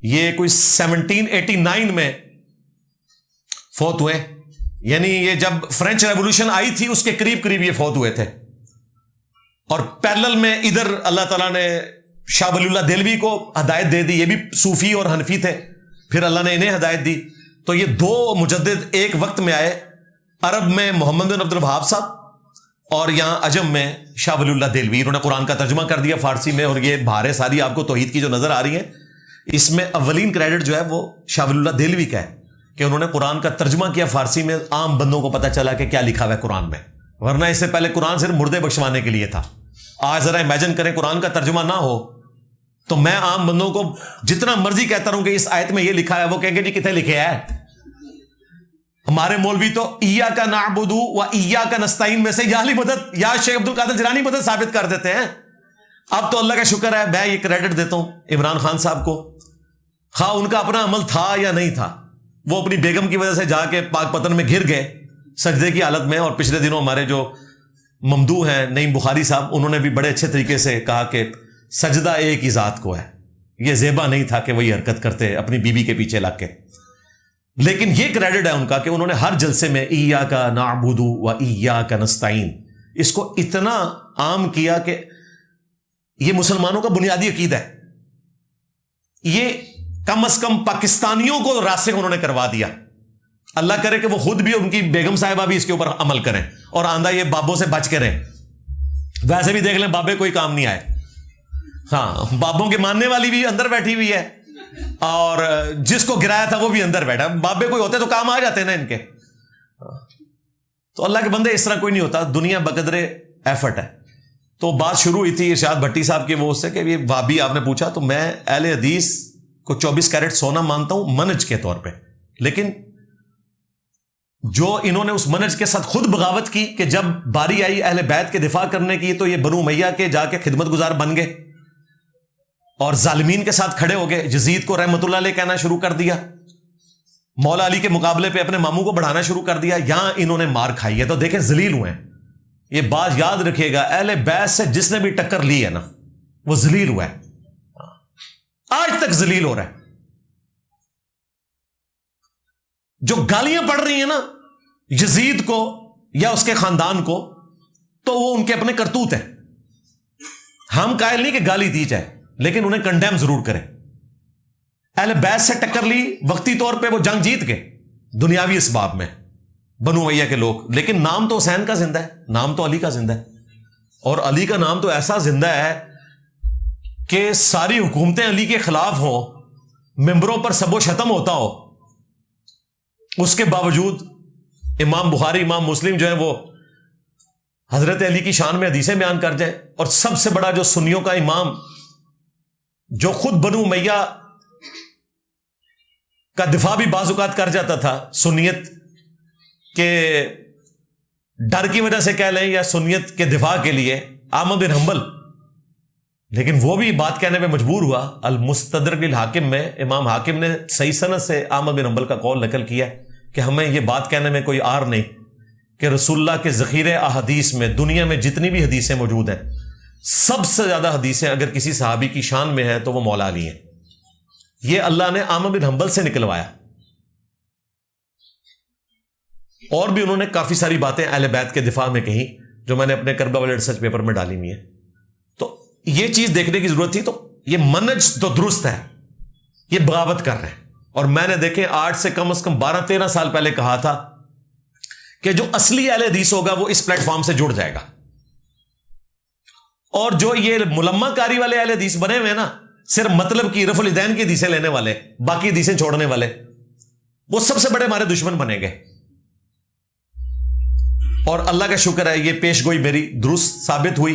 یہ کوئی 1789 میں فوت ہوئے، یعنی یہ جب فرینچ ریولوشن آئی تھی اس کے قریب قریب یہ فوت ہوئے تھے. اور پیرلل میں ادھر اللہ تعالیٰ نے شاہ ولی اللہ دہلوی کو ہدایت دے دی، یہ بھی صوفی اور حنفی تھے، پھر اللہ نے انہیں ہدایت دی. تو یہ دو مجدد ایک وقت میں آئے، عرب میں محمد بن عبد الوہاب صاحب اور یہاں عجم میں شاہ ولی اللہ دہلوی. انہوں نے قرآن کا ترجمہ کر دیا فارسی میں، اور یہ بہاریں ساری آپ کو توحید کی جو نظر آ رہی ہیں اس میں اولین کریڈٹ جو ہے وہ شاہ ولی اللہ دہلوی کا ہے کہ انہوں نے قرآن کا ترجمہ کیا فارسی میں. عام بندوں کو پتہ چلا کہ کیا لکھا ہوا ہے قرآن میں، ورنہ اس سے پہلے قرآن صرف مردے بخشوانے کے لیے تھا. آج ذرا امیجن کریں قرآن کا ترجمہ نہ ہو تو میں عام بندوں کو جتنا مرضی کہتا رہوں کہ اس آیت میں یہ لکھا ہے، وہ کہیں گے جی کتنے لکھے ہے. ہمارے مولوی تو ایاک نعبد و ایاک نستعین میں سے یا علی مدد یا شیخ عبد القادر جیلانی مدد ثابت کر دیتے ہیں. اب تو اللہ کا شکر ہے، میں یہ کریڈٹ دیتا ہوں عمران خان صاحب کو، خواہ ان کا اپنا عمل تھا یا نہیں تھا، وہ اپنی بیگم کی وجہ سے جا کے پاک پتن میں گر گئے سجدے کی حالت میں. اور پچھلے دنوں ہمارے جو ممدوح ہیں نعیم بخاری صاحب, انہوں نے بھی بڑے اچھے طریقے سے کہا کہ سجدہ ایک ہی ذات کو ہے, یہ زیبا نہیں تھا کہ وہی حرکت کرتے اپنی بیوی کے پیچھے لگ کے. لیکن یہ کریڈٹ ہے ان کا کہ انہوں نے ہر جلسے میں ایاک نعبد و ایاک نستعین اس کو اتنا عام کیا کہ یہ مسلمانوں کا بنیادی عقیدہ ہے. یہ کم از کم پاکستانیوں کو راسخ انہوں نے کروا دیا. اللہ کرے کہ وہ خود بھی ان کی بیگم صاحبہ بھی اس کے اوپر عمل کریں اور آندہ یہ بابوں سے بچ کے رہیں. ویسے بھی دیکھ لیں بابے کوئی کام نہیں آئے. ہاں, بابوں کے ماننے والی بھی اندر بیٹھی ہوئی ہے اور جس کو گرایا تھا وہ بھی اندر بیٹھا. بابے کوئی ہوتے تو کام آ جاتے نا ان کے. تو اللہ کے بندے اس طرح کوئی نہیں ہوتا, دنیا بقدر ایفرٹ ہے. تو بات شروع ہوئی تھی ارشاد بھٹی صاحب کی وہ اس سے کہ یہ وہابی آپ نے پوچھا, تو میں اہل حدیث کو 24 کیرٹ سونا مانتا ہوں منج کے طور پہ, لیکن جو انہوں نے اس منج کے ساتھ خود بغاوت کی کہ جب باری آئی اہل بیت کے دفاع کرنے کی تو یہ بنو امیہ کے جا کے خدمت گزار بن گئے اور ظالمین کے ساتھ کھڑے ہو گئے. یزید کو رحمت اللہ علیہ کہنا شروع کر دیا, مولا علی کے مقابلے پہ اپنے ماموں کو بڑھانا شروع کر دیا. یہاں انہوں نے مار کھائی ہے. تو دیکھیں ذلیل ہوئے ہیں. یہ بات یاد رکھیے گا, اہل بیت سے جس نے بھی ٹکر لی ہے نا وہ ذلیل ہوا ہے, آج تک ذلیل ہو رہا ہے. جو گالیاں پڑ رہی ہیں نا یزید کو یا اس کے خاندان کو, تو وہ ان کے اپنے کرتوت ہیں. ہم قائل نہیں کہ گالی دی جائے, لیکن انہیں کنڈیم ضرور کریں. اہل بیت سے ٹکر لی, وقتی طور پہ وہ جنگ جیت گئے دنیاوی اسباب میں بنو امیہ کے لوگ, لیکن نام تو حسین کا زندہ ہے, نام تو علی کا زندہ ہے. اور علی کا نام تو ایسا زندہ ہے کہ ساری حکومتیں علی کے خلاف ہوں, ممبروں پر سب و شتم ہوتا ہو, اس کے باوجود امام بخاری امام مسلم جو ہے وہ حضرت علی کی شان میں حدیثیں بیان کر جائے. اور سب سے بڑا جو سنیوں کا امام جو خود بنو امیہ کا دفاع بھی بعض اوقات کر جاتا تھا سنیت کے ڈر کی وجہ سے کہہ لیں یا سنیت کے دفاع کے لیے, احمد بن حنبل, لیکن وہ بھی بات کہنے پہ مجبور ہوا. المستدرک للحاکم میں امام حاکم نے صحیح سند سے احمد بن حنبل کا قول نقل کیا کہ ہمیں یہ بات کہنے میں کوئی عار نہیں کہ رسول اللہ کے ذخیرے احادیث میں دنیا میں جتنی بھی حدیثیں موجود ہیں سب سے زیادہ حدیثیں اگر کسی صحابی کی شان میں ہیں تو وہ مولا علی ہیں. یہ اللہ نے احمد بن حنبل سے نکلوایا. اور بھی انہوں نے کافی ساری باتیں اہل بیت کے دفاع میں کہیں جو میں نے اپنے کربلا والے ریسرچ پیپر میں ڈالی ہوئی ہیں. تو یہ چیز دیکھنے کی ضرورت تھی. تو یہ منج تو درست ہے, یہ بغاوت کر رہے ہیں. اور میں نے دیکھیں آج سے کم از کم 12-13 سال پہلے کہا تھا کہ جو اصلی اہل حدیث ہوگا وہ اس پلیٹ فارم سے جڑ جائے گا, اور جو یہ ملمہ کاری والے اہل حدیث بنے ہوئے ہیں نا, صرف مطلب کی رفع الیدین کی حدیثیں لینے والے, باقی حدیثیں چھوڑنے والے, وہ سب سے بڑے ہمارے دشمن بنے گئے. اور اللہ کا شکر ہے یہ پیش گوئی میری درست ثابت ہوئی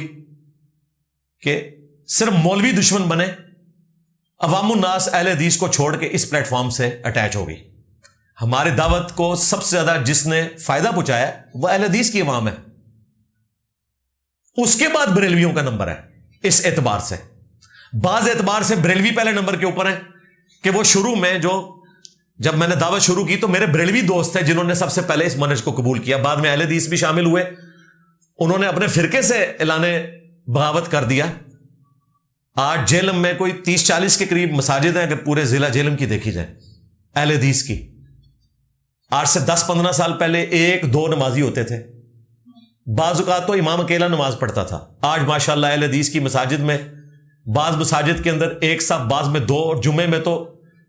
کہ صرف مولوی دشمن بنے, عوام الناس اہل حدیث کو چھوڑ کے اس پلیٹ فارم سے اٹیچ ہو گئی. ہماری دعوت کو سب سے زیادہ جس نے فائدہ پہنچایا وہ اہل حدیث کی عوام ہے. اس کے بعد بریلویوں کا نمبر ہے. اس اعتبار سے بعض اعتبار سے بریلوی پہلے نمبر کے اوپر ہیں کہ وہ شروع میں جب میں نے دعوت شروع کی تو میرے بریلوی دوست تھے جنہوں نے سب سے پہلے اس منہج کو قبول کیا. بعد میں اہل حدیث بھی شامل ہوئے, انہوں نے اپنے فرقے سے اعلان بغاوت کر دیا. آج جہلم میں کوئی 30-40 کے قریب مساجد ہیں اگر پورے ضلع جہلم کی دیکھی جائے اہل حدیث کی. آج سے 10-15 سال پہلے 1-2 نمازی ہوتے تھے, بعض اوقات تو امام اکیلا نماز پڑھتا تھا. آج ماشاءاللہ اہل حدیث کی مساجد میں بعض مساجد کے اندر ایک صف, بعض میں 2, اور جمعے میں تو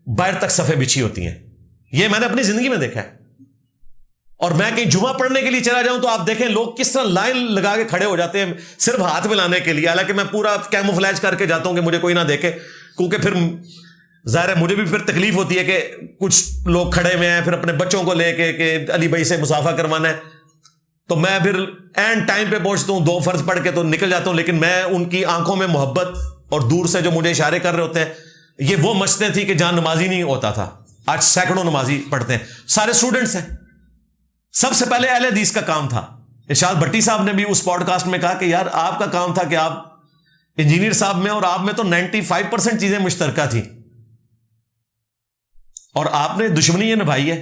باہر تک صفیں بچھی ہوتی ہیں. یہ میں نے اپنی زندگی میں دیکھا ہے. اور میں کہیں جمعہ پڑھنے کے لیے چلا جاؤں تو آپ دیکھیں لوگ کس طرح لائن لگا کے کھڑے ہو جاتے ہیں صرف ہاتھ ملانے کے لیے, حالانکہ میں پورا کیموفلیج کر کے جاتا ہوں کہ مجھے کوئی نہ دیکھے, کیونکہ پھر ظاہر ہے مجھے بھی پھر تکلیف ہوتی ہے کہ کچھ لوگ کھڑے ہوئے ہیں پھر اپنے بچوں کو لے کے کہ علی بھائی سے مصافحہ کروانا ہے, تو میں پھر اینڈ ٹائم پہ پہنچتا ہوں 2 فرض پڑھ کے تو نکل جاتا ہوں. لیکن میں ان کی آنکھوں میں محبت اور دور سے جو مجھے اشارے کر رہے ہوتے ہیں, یہ وہ مسجدیں تھی کہ جہاں نمازی نہیں ہوتا تھا, آج سینکڑوں نمازی پڑھتے ہیں, سارے اسٹوڈنٹس ہیں. سب سے پہلے اہل حدیث کا کام تھا. ارشاد بھٹی صاحب نے بھی اس پوڈ کاسٹ میں کہا کہ یار آپ کا کام تھا کہ آپ انجینئر صاحب میں اور آپ میں تو 95% چیزیں مشترکہ تھیں. اور آپ نے دشمنی یہ نبھائی ہے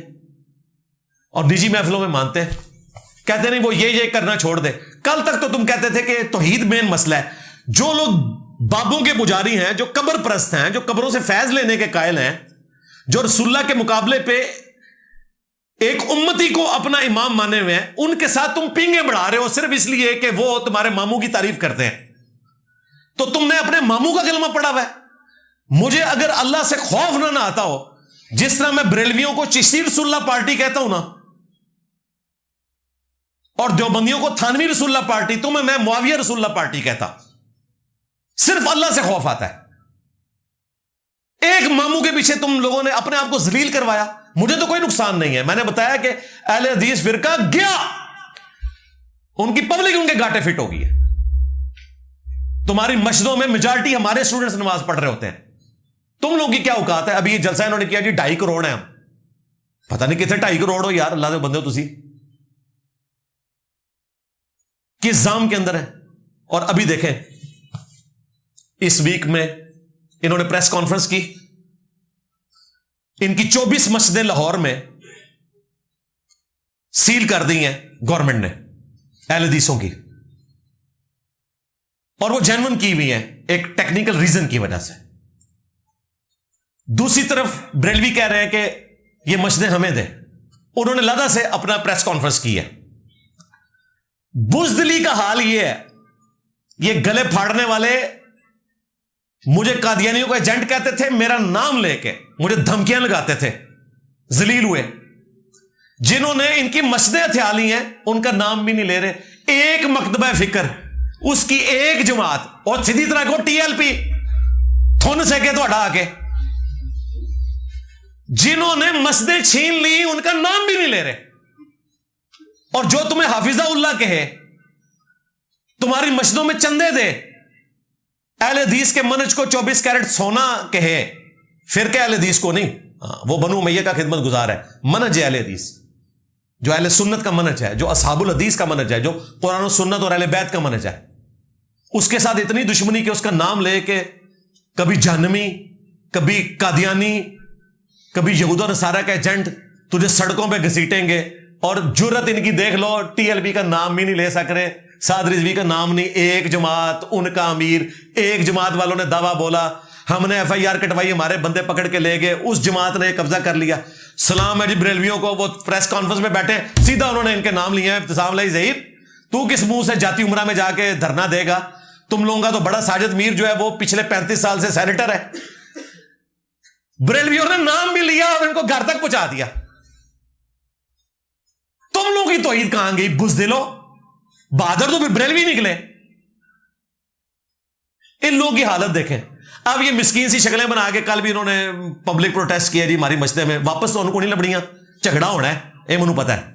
اور نجی محفلوں میں مانتے ہیں, کہتے نہیں وہ یہ کرنا چھوڑ دے. کل تک تو تم کہتے تھے کہ توحید مین مسئلہ ہے. جو لوگ بابوں کے پجاری ہیں, جو قبر پرست ہیں, جو قبروں سے فیض لینے کے قائل ہیں, جو رسول اللہ کے مقابلے پہ ایک امتی کو اپنا امام مانے ہوئے ہیں, ان کے ساتھ تم پینگے بڑھا رہے ہو صرف اس لیے کہ وہ تمہارے ماموں کی تعریف کرتے ہیں. تو تم نے اپنے ماموں کا کلمہ پڑھا ہوا ہے. مجھے اگر اللہ سے خوف نہ آتا ہو, جس طرح میں بریلویوں کو چشتی رسول اللہ پارٹی کہتا ہوں نا, اور دیوبندیوں کو تھانوی رسول اللہ پارٹی, تمہیں میں معاویہ رسول اللہ پارٹی کہتا. صرف اللہ سے خوف آتا ہے. ایک ماموں کے پیچھے تم لوگوں نے اپنے آپ کو ذلیل کروایا. مجھے تو کوئی نقصان نہیں ہے, میں نے بتایا کہ اہل حدیث فرقہ گیا, ان کی پبلک ان کے گاٹے فٹ ہو گئی ہے. تمہاری مسجدوں میں میجارٹی ہمارے اسٹوڈنٹس نماز پڑھ رہے ہوتے ہیں. تم لوگوں کی کیا اوقات ہے؟ ابھی یہ جلسہ انہوں نے کیا جی 2.5 کروڑ ہیں. ہم پتہ نہیں کتنے 2.5 کروڑ ہو یار, اللہ دے بندے ہو تسی, کس زام کے اندر ہے. اور ابھی دیکھیں اس ویک میں انہوں نے پریس کانفرنس کی, ان کی 24 مسجدیں لاہور میں سیل کر دی ہیں گورنمنٹ نے اہل حدیثوں کی, اور وہ جینون کی ہوئی ہیں ایک ٹیکنیکل ریزن کی وجہ سے. دوسری طرف بریلوی کہہ رہے ہیں کہ یہ مسجدیں ہمیں دیں. انہوں نے لادہ سے اپنا پریس کانفرنس کی ہے. بزدلی کا حال یہ ہے, یہ گلے پھاڑنے والے مجھے قادیانیوں کو ایجنٹ کہتے تھے, میرا نام لے کے مجھے دھمکیاں لگاتے تھے, ذلیل ہوئے. جنہوں نے ان کی مسجدیں ہتھیا لی ہیں ان کا نام بھی نہیں لے رہے. ایک مکتبہ فکر, اس کی ایک جماعت, اور سیدھی طرح کو ٹی ایل پی تھن سے کے تو ہٹا کے, جنہوں نے مسجدیں چھین لی ان کا نام بھی نہیں لے رہے. اور جو تمہیں حافظہ اللہ کہے, تمہاری مسجدوں میں چندے دے, اہل حدیث کے منہج کو 24 کیرٹ سونا کہے, فرقہ اہل حدیث کو نہیں, وہ بنو امیہ کا خدمت گزار ہے. منہج اہل حدیث جو اہل سنت کا منہج ہے, جو اصحاب الحدیث کا منہج ہے, جو قرآن و سنت اور اہل بیت کا منہج ہے, اس کے ساتھ اتنی دشمنی کہ اس کا نام لے کے کبھی جہنمی, کبھی قادیانی, کبھی یہود و نصارہ کا ایجنٹ تجھے سڑکوں پہ گھسیٹیں گے. اور جرت ان کی دیکھ لو, ٹی ایل پی کا نام بھی نہیں لے سک رہے, سعد رضوی کا نام نہیں. ایک جماعت, ان کا امیر, ایک جماعت والوں نے دعویٰ بولا, ہم نے ایف آئی آر کٹوائی, ہمارے بندے پکڑ کے لے گئے, اس جماعت نے قبضہ کر لیا. سلام ہے جی بریلویوں کو, وہ پریس کانفرنس میں بیٹھے, سیدھا انہوں نے ان کے نام لیے ہیں. ابتسام لائی ظہیر, تو کس منہ سے جاتی عمرہ میں جا کے دھرنا دے گا؟ تم لوگوں کا تو بڑا ساجد میر جو ہے وہ پچھلے 35 سال سے سینیٹر ہے. بریلویوں نے نام بھی لیا اور ان کو گھر تک پہنچا دیا. تم لوگوں کی توحید کہاں گئی بزدلو؟ بہادر تو پھر بریلوی نکلے. ان لوگوں کی حالت دیکھیں. اب یہ مسکین سی شکلیں بنا کے, کل بھی انہوں نے پبلک پروٹیسٹ کیا جی ہماری مسجد میں, واپس تو ان کو نہیں لبڑیاں, جھگڑا ہونا ہے, یہ منو پتا ہے,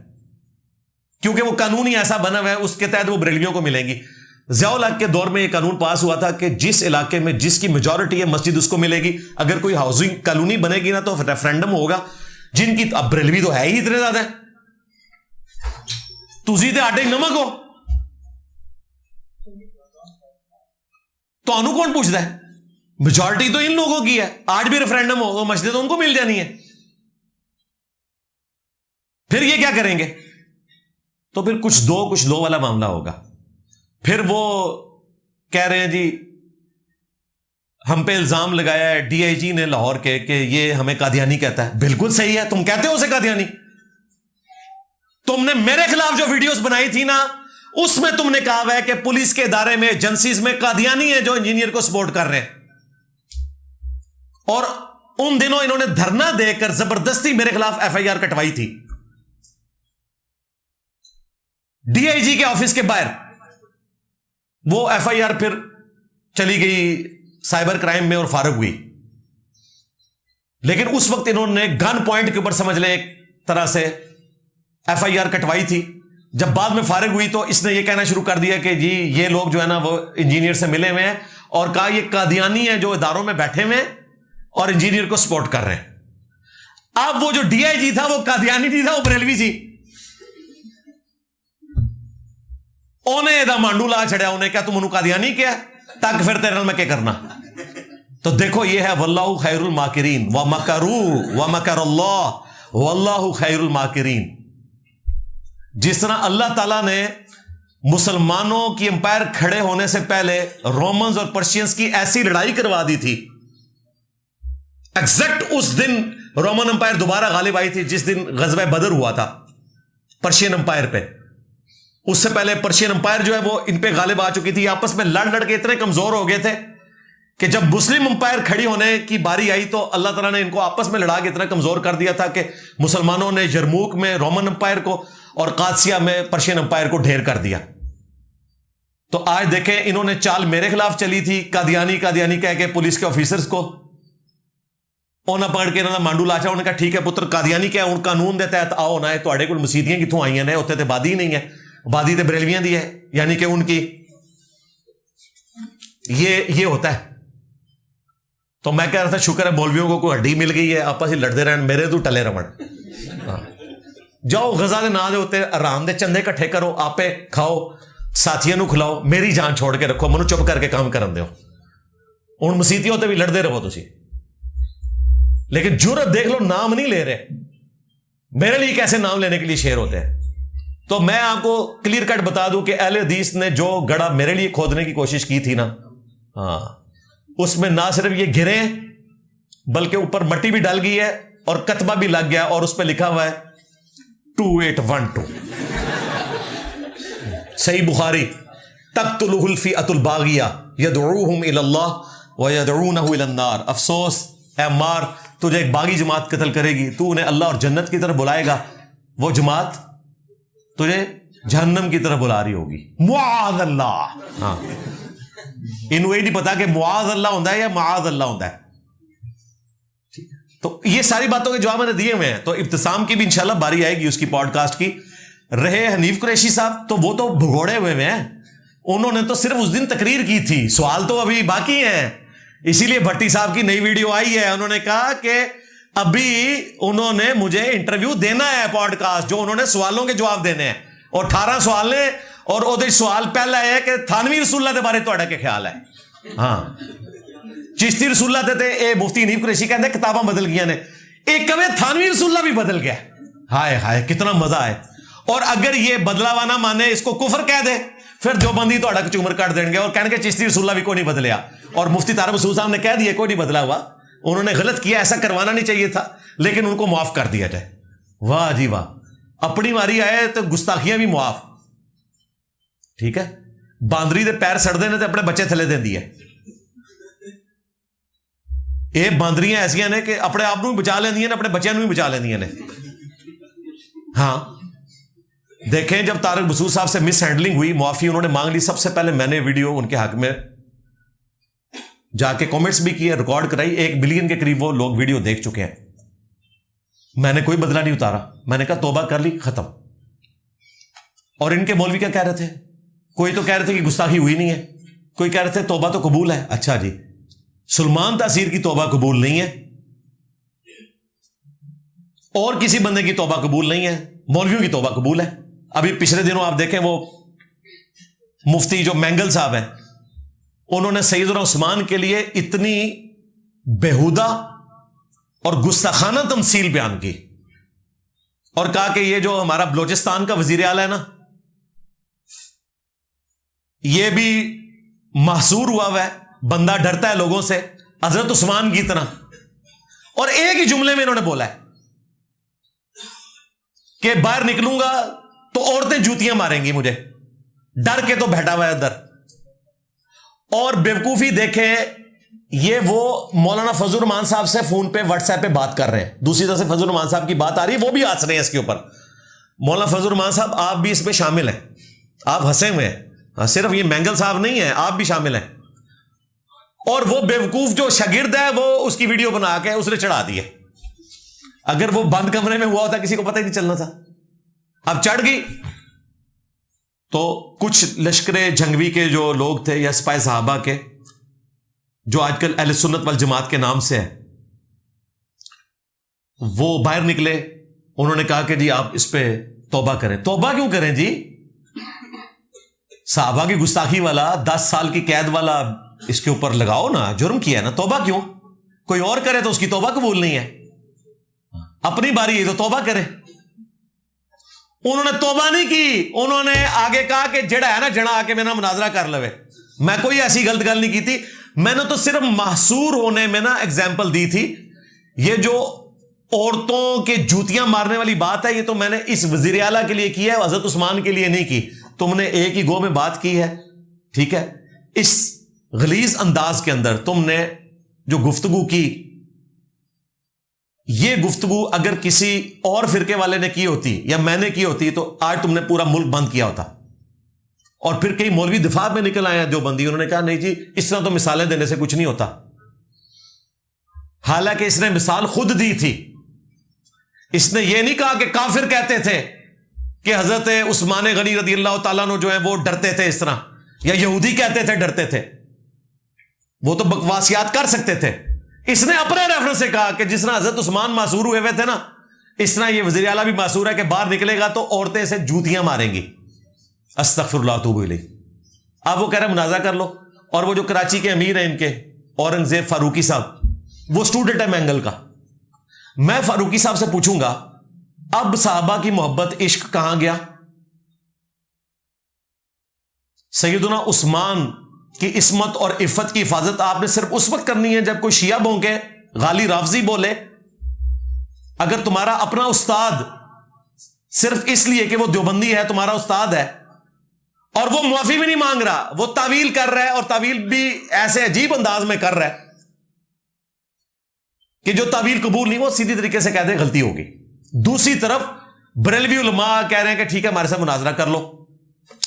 کیونکہ وہ قانون ہی ایسا بنا ہوا ہے, اس کے تحت وہ بریلویوں کو ملیں گی. ضیاء الحق کے دور میں یہ قانون پاس ہوا تھا کہ جس علاقے میں جس کی میجورٹی ہے مسجد اس کو ملے گی. اگر کوئی ہاؤسنگ کالونی بنے گی نا تو ریفرینڈم ہوگا. جن کی, اب بریلوی تو ہے ہی اتنے زیادہ ہے, تسی تے آٹے نمک ہو, تو انو کون پوچھتا ہے؟ میجورٹی تو ان لوگوں کی ہے. آج بھی ریفرینڈم ہو تو مسجد تو ان کو مل جانی ہے. پھر یہ کیا کریں گے؟ تو پھر کچھ دو والا معاملہ ہوگا. پھر وہ کہہ رہے ہیں جی ہم پہ الزام لگایا ہے ڈی آئی جی نے لاہور کے کہ یہ ہمیں قادیانی کہتا ہے. بالکل صحیح ہے, تم کہتے ہو اسے قادیانی. تم نے میرے خلاف جو ویڈیوز بنائی تھی نا, اس میں تم نے کہا ہوا ہے کہ پولیس کے ادارے میں, ایجنسیز میں قادیانی ہیں جو انجینئر کو سپورٹ کر رہے ہیں. اور ان دنوں انہوں نے دھرنا دے کر زبردستی میرے خلاف ایف آئی آر کٹوائی تھی ڈی آئی جی کے آفس کے باہر. وہ ایف آئی آر پھر چلی گئی سائبر کرائم میں اور فارغ ہوئی. لیکن اس وقت انہوں نے گن پوائنٹ کے اوپر سمجھ لیں ایک طرح سے ایف آئی آر کٹوائی تھی. جب بعد میں فارغ ہوئی تو اس نے یہ کہنا شروع کر دیا کہ جی یہ لوگ جو ہے نا وہ انجینئر سے ملے ہوئے ہیں, اور کہا یہ قادیانی ہیں جو اداروں میں بیٹھے ہوئے ہیں اور انجینئر کو سپورٹ کر رہے ہیں. اب وہ جو ڈی آئی جی تھا وہ قادیانی نہیں تھا, وہ بریلوی جی. انہیں دا مانڈو لا چھڑیا, انہیں کیا تم انہوں قادیانی کیا تک پھر تیرے میں کیا کرنا. تو دیکھو یہ ہے واللہ خیر الماکرین ومکروا ومکر اللہ واللہ خیر الماکرین. جس طرح اللہ تعالیٰ نے مسلمانوں کی امپائر کھڑے ہونے سے پہلے رومنز اور پرشینز کی ایسی لڑائی کروا دی تھی، ایگزیکٹ اس دن رومن امپائر دوبارہ غالب آئی تھی جس دن غزوہ بدر ہوا تھا پرشین امپائر پہ. اس سے پہلے پرشین امپائر جو ہے وہ ان پہ غالب آ چکی تھی. آپس میں لڑ لڑ کے اتنے کمزور ہو گئے تھے کہ جب مسلم امپائر کھڑی ہونے کی باری آئی تو اللہ تعالیٰ نے ان کو آپس میں لڑا کے اتنا کمزور کر دیا تھا کہ مسلمانوں نے یرموک میں رومن امپائر کو اور قادسیہ میں پرشین امپائر کو ڈھیر کر دیا. تو آج دیکھیں انہوں نے چال میرے خلاف چلی تھی، قادیانی قادیانی کہہ کے پولیس کے آفیسرز کو انہاں پکڑ کے انہوں نے مانڈو لاچا. انہوں نے کہا ٹھیک ہے پتر قادیانی کیا ان قانون دے تحت آؤ نہ تواڈے کول مسیتیاں کتوں آئی ہیں، اتنے تو بادی نہیں ہے، بادی تو بریلویاں دی ہے، یعنی کہ ان کی یہ ہوتا ہے. تو میں کہہ رہا تھا شکر ہے مولویوں کو کوئی ہڈی مل گئی ہے، آپس ہی لڑتے رہن، میرے تو ٹلے رون. جاؤ غزہ دے نا دے ہوتے آرام دے چندے کٹھے کرو، آپے کھاؤ، ساتھیوں نو کھلاؤ، میری جان چھوڑ کے رکھو، منو چپ کر کے کام کرن دیو. ہن مسیتیوں تے بھی لڑتے رہو تسی، لیکن جرت دیکھ لو، نام نہیں لے رہے. میرے لیے کیسے نام لینے کے لیے شیر ہوتے ہیں؟ تو میں آپ کو کلیئر کٹ بتا دوں کہ اہل حدیث نے جو گڑھا میرے لیے کھودنے کی کوشش کی تھی نا، ہاں اس میں نہ صرف یہ گرے ہیں بلکہ اوپر مٹی بھی ڈال گئی ہے اور کتبہ بھی لگ گیا اور اس پہ لکھا ہوا ہے 2812 صحیح بخاری، تقتلہ الفئۃ الباغیہ یدعوہم الی اللہ ویدعونہ الی النار. افسوس اے عمار، تجھے ایک باغی جماعت قتل کرے گی، تو انہیں اللہ اور جنت کی طرف بلائے گا، وہ جماعت تجھے جہنم کی طرف بلا رہی ہوگی. معاذ اللہ. ہاں انہوں یہ نہیں پتا کہ معاذ اللہ ہوتا ہے یا معاذ اللہ ہوتا ہے. تو یہ ساری باتوں کے جواب میں نے دیے ہوئے ہیں. تو ابتسام کی بھی انشاءاللہ باری آئے گی اس کی پوڈ کاسٹ کی. رہے حنیف قریشی صاحب تو وہ تو بھگوڑے ہوئے ہیں، انہوں نے تو صرف اس دن تقریر کی تھی، سوال تو ابھی باقی ہیں. اسی لیے بھٹی صاحب کی نئی ویڈیو آئی ہے، انہوں نے کہا کہ ابھی انہوں نے مجھے انٹرویو دینا ہے پوڈ کاسٹ جو انہوں نے سوالوں کے جواب دینے ہیں، اور 18 سوال نے، اور وہ سوال پہلا ہے کہ تھانوی رسول اللہ کے بارے تہاڈا کیا خیال ہے. ہاں چشتی رسول اللہ تے اے مفتی حنیف قریشی کہتے ہیں کتاباں بدل گیا نے، ایک کبھی تھانوی رسول اللہ بھی بدل گیا. ہائے ہائے کتنا مزہ ہے. اور اگر یہ بدلا ہوا نہ مانے، اس کو کفر کہہ دے، پھر جو بندی تو اڑک چمر کٹ دیں گے اور کہنے کہ چشتی رسول اللہ بھی کوئی نہیں بدلیا. اور مفتی طارق مسعود صاحب نے کہہ دیا کوئی نہیں بدلا ہوا، انہوں نے غلط کیا، ایسا کروانا نہیں چاہیے تھا، لیکن ان کو معاف کر دیا جائے. واہ جی واہ، اپنی باری آئے تو گستاخیاں بھی معاف. ٹھیک ہے، باندری دے پیر سڑتے ہیں تو اپنے بچے تھلے دینی ہے. یہ باندریاں ایسا نے کہ اپنے آپ بھی بچا لینی ہیں، اپنے بچوں بھی بچا لینی نے. ہاں دیکھیں جب طارق مسعود صاحب سے مس ہینڈلنگ ہوئی، معافی انہوں نے مانگ لی، سب سے پہلے میں نے ویڈیو ان کے حق میں جا کے کامنٹس بھی کیے، ریکارڈ کرائی. 1 بلین کے قریب وہ لوگ ویڈیو دیکھ چکے ہیں. میں نے کوئی بدلہ نہیں اتارا، میں نے کہا توبہ کر لی، ختم. اور ان کے مولوی کیا کہہ رہے تھے؟ کوئی تو کہہ رہے تھے کہ گستاخی ہوئی نہیں ہے، کوئی کہہ رہے تھے توبہ تو قبول ہے. اچھا جی، سلمان تاثیر کی توبہ قبول نہیں ہے، اور کسی بندے کی توبہ قبول نہیں ہے، مولویوں کی توبہ قبول ہے. ابھی پچھلے دنوں آپ دیکھیں وہ مفتی جو مینگل صاحب ہیں، انہوں نے سیدنا عثمان کے لیے اتنی بےہودہ اور گستاخانہ تمثیل بیان کی اور کہا کہ یہ جو ہمارا بلوچستان کا وزیر اعلیٰ ہے نا، یہ بھی محصور ہوا ہے، بندہ ڈرتا ہے لوگوں سے حضرت عثمان کی طرح. اور ایک ہی جملے میں انہوں نے بولا ہے کہ باہر نکلوں گا تو عورتیں جوتیاں ماریں گی مجھے، ڈر کے تو بیٹھا ہوا ہے ادھر. اور بیوقوفی دیکھیں، یہ وہ مولانا فضل الرحمان صاحب سے فون پہ واٹس ایپ پہ بات کر رہے ہیں، دوسری طرف سے فضل الرحمان صاحب کی بات آ رہی ہے، وہ بھی ہنس رہے ہیں اس کے اوپر. مولانا فضل الرحمان صاحب آپ بھی اس پہ شامل ہیں، آپ ہنسے ہوئے ہیں، صرف یہ مینگل صاحب نہیں ہیں، آپ بھی شامل ہیں. اور وہ بیوقوف جو شاگرد ہے وہ اس کی ویڈیو بنا کے اس نے چڑھا دی ہے. اگر وہ بند کمرے میں ہوا ہوتا کسی کو پتہ ہی نہیں چلنا تھا. اب چڑھ گئی تو کچھ لشکر جنگوی کے جو لوگ تھے یا سپاہی صحابہ کے، جو آج کل اہل سنت والجماعت کے نام سے ہے، وہ باہر نکلے. انہوں نے کہا کہ جی آپ اس پہ توبہ کریں. توبہ کیوں کریں جی؟ صحابہ کی گستاخی والا، 10 سال کی قید والا اس کے اوپر لگاؤ نا, جرم کیا ہے نا, توبہ کیوں؟ کوئی اور کرے تو اس کی توبہ قبول نہیں ہے, اپنی باری ہے تو توبہ کرے. انہوں نے توبہ نہیں کی, انہوں نے آگے کہا کہ جڑا ہے نا جڑا آ کے میرا مناظرہ کر لوے. میں کوئی ایسی غلط گل نہیں کی تھی, میں نے تو صرف محصور ہونے میں نا ایگزامپل دی تھی. یہ جو عورتوں کے جوتیاں مارنے والی بات ہے, یہ تو میں نے اس وزیر اعلیٰ کے لیے کی ہے, حضرت عثمان کے لیے نہیں کی. تم نے ایک ہی گو میں بات کی ہے, ٹھیک ہے. اس غلیظ انداز کے اندر تم نے جو گفتگو کی, یہ گفتگو اگر کسی اور فرقے والے نے کی ہوتی یا میں نے کی ہوتی تو آج تم نے پورا ملک بند کیا ہوتا. اور پھر کئی مولوی دفاع میں نکل آئے ہیں جو بندی, انہوں نے کہا نہیں جی اس طرح تو مثالیں دینے سے کچھ نہیں ہوتا. حالانکہ اس نے مثال خود دی تھی. اس نے یہ نہیں کہا کہ کافر کہتے تھے کہ حضرت عثمان غنی رضی اللہ تعالیٰ عنہ جو ہے وہ ڈرتے تھے اس طرح, یا یہودی کہتے تھے ڈرتے تھے, وہ تو بکواسیات کر سکتے تھے. اس نے اپنے ریفرنس سے کہا کہ جس طرح حضرت عثمان معصور ہوئے تھے نا, اس طرح یہ وزیر اعلیٰ بھی معصور ہے کہ باہر نکلے گا تو عورتیں سے جوتیاں ماریں گی. استغفر اللہ توب الیہ. اب وہ کہہ رہے ہیں منازعہ کر لو. اور وہ جو کراچی کے امیر ہیں ان کے, اورنگزیب فاروقی صاحب, وہ سٹوڈنٹ ہے مینگل کا. میں فاروقی صاحب سے پوچھوں گا اب صحابہ کی محبت عشق کہاں گیا؟ سیدنا عثمان کی عصمت اور عفت کی حفاظت آپ نے صرف اس وقت کرنی ہے جب کوئی شیعہ بھونکے, غالی رافضی بولے. اگر تمہارا اپنا استاد صرف اس لیے کہ وہ دیوبندی ہے تمہارا استاد ہے اور وہ معافی بھی نہیں مانگ رہا, وہ تعویل کر رہا ہے, اور تعویل بھی ایسے عجیب انداز میں کر رہا ہے کہ جو تعویل قبول نہیں, وہ سیدھی طریقے سے کہتے ہیں غلطی ہوگی. دوسری طرف بریلوی علماء کہہ رہے ہیں کہ ٹھیک ہے ہمارے ساتھ مناظرہ کر لو.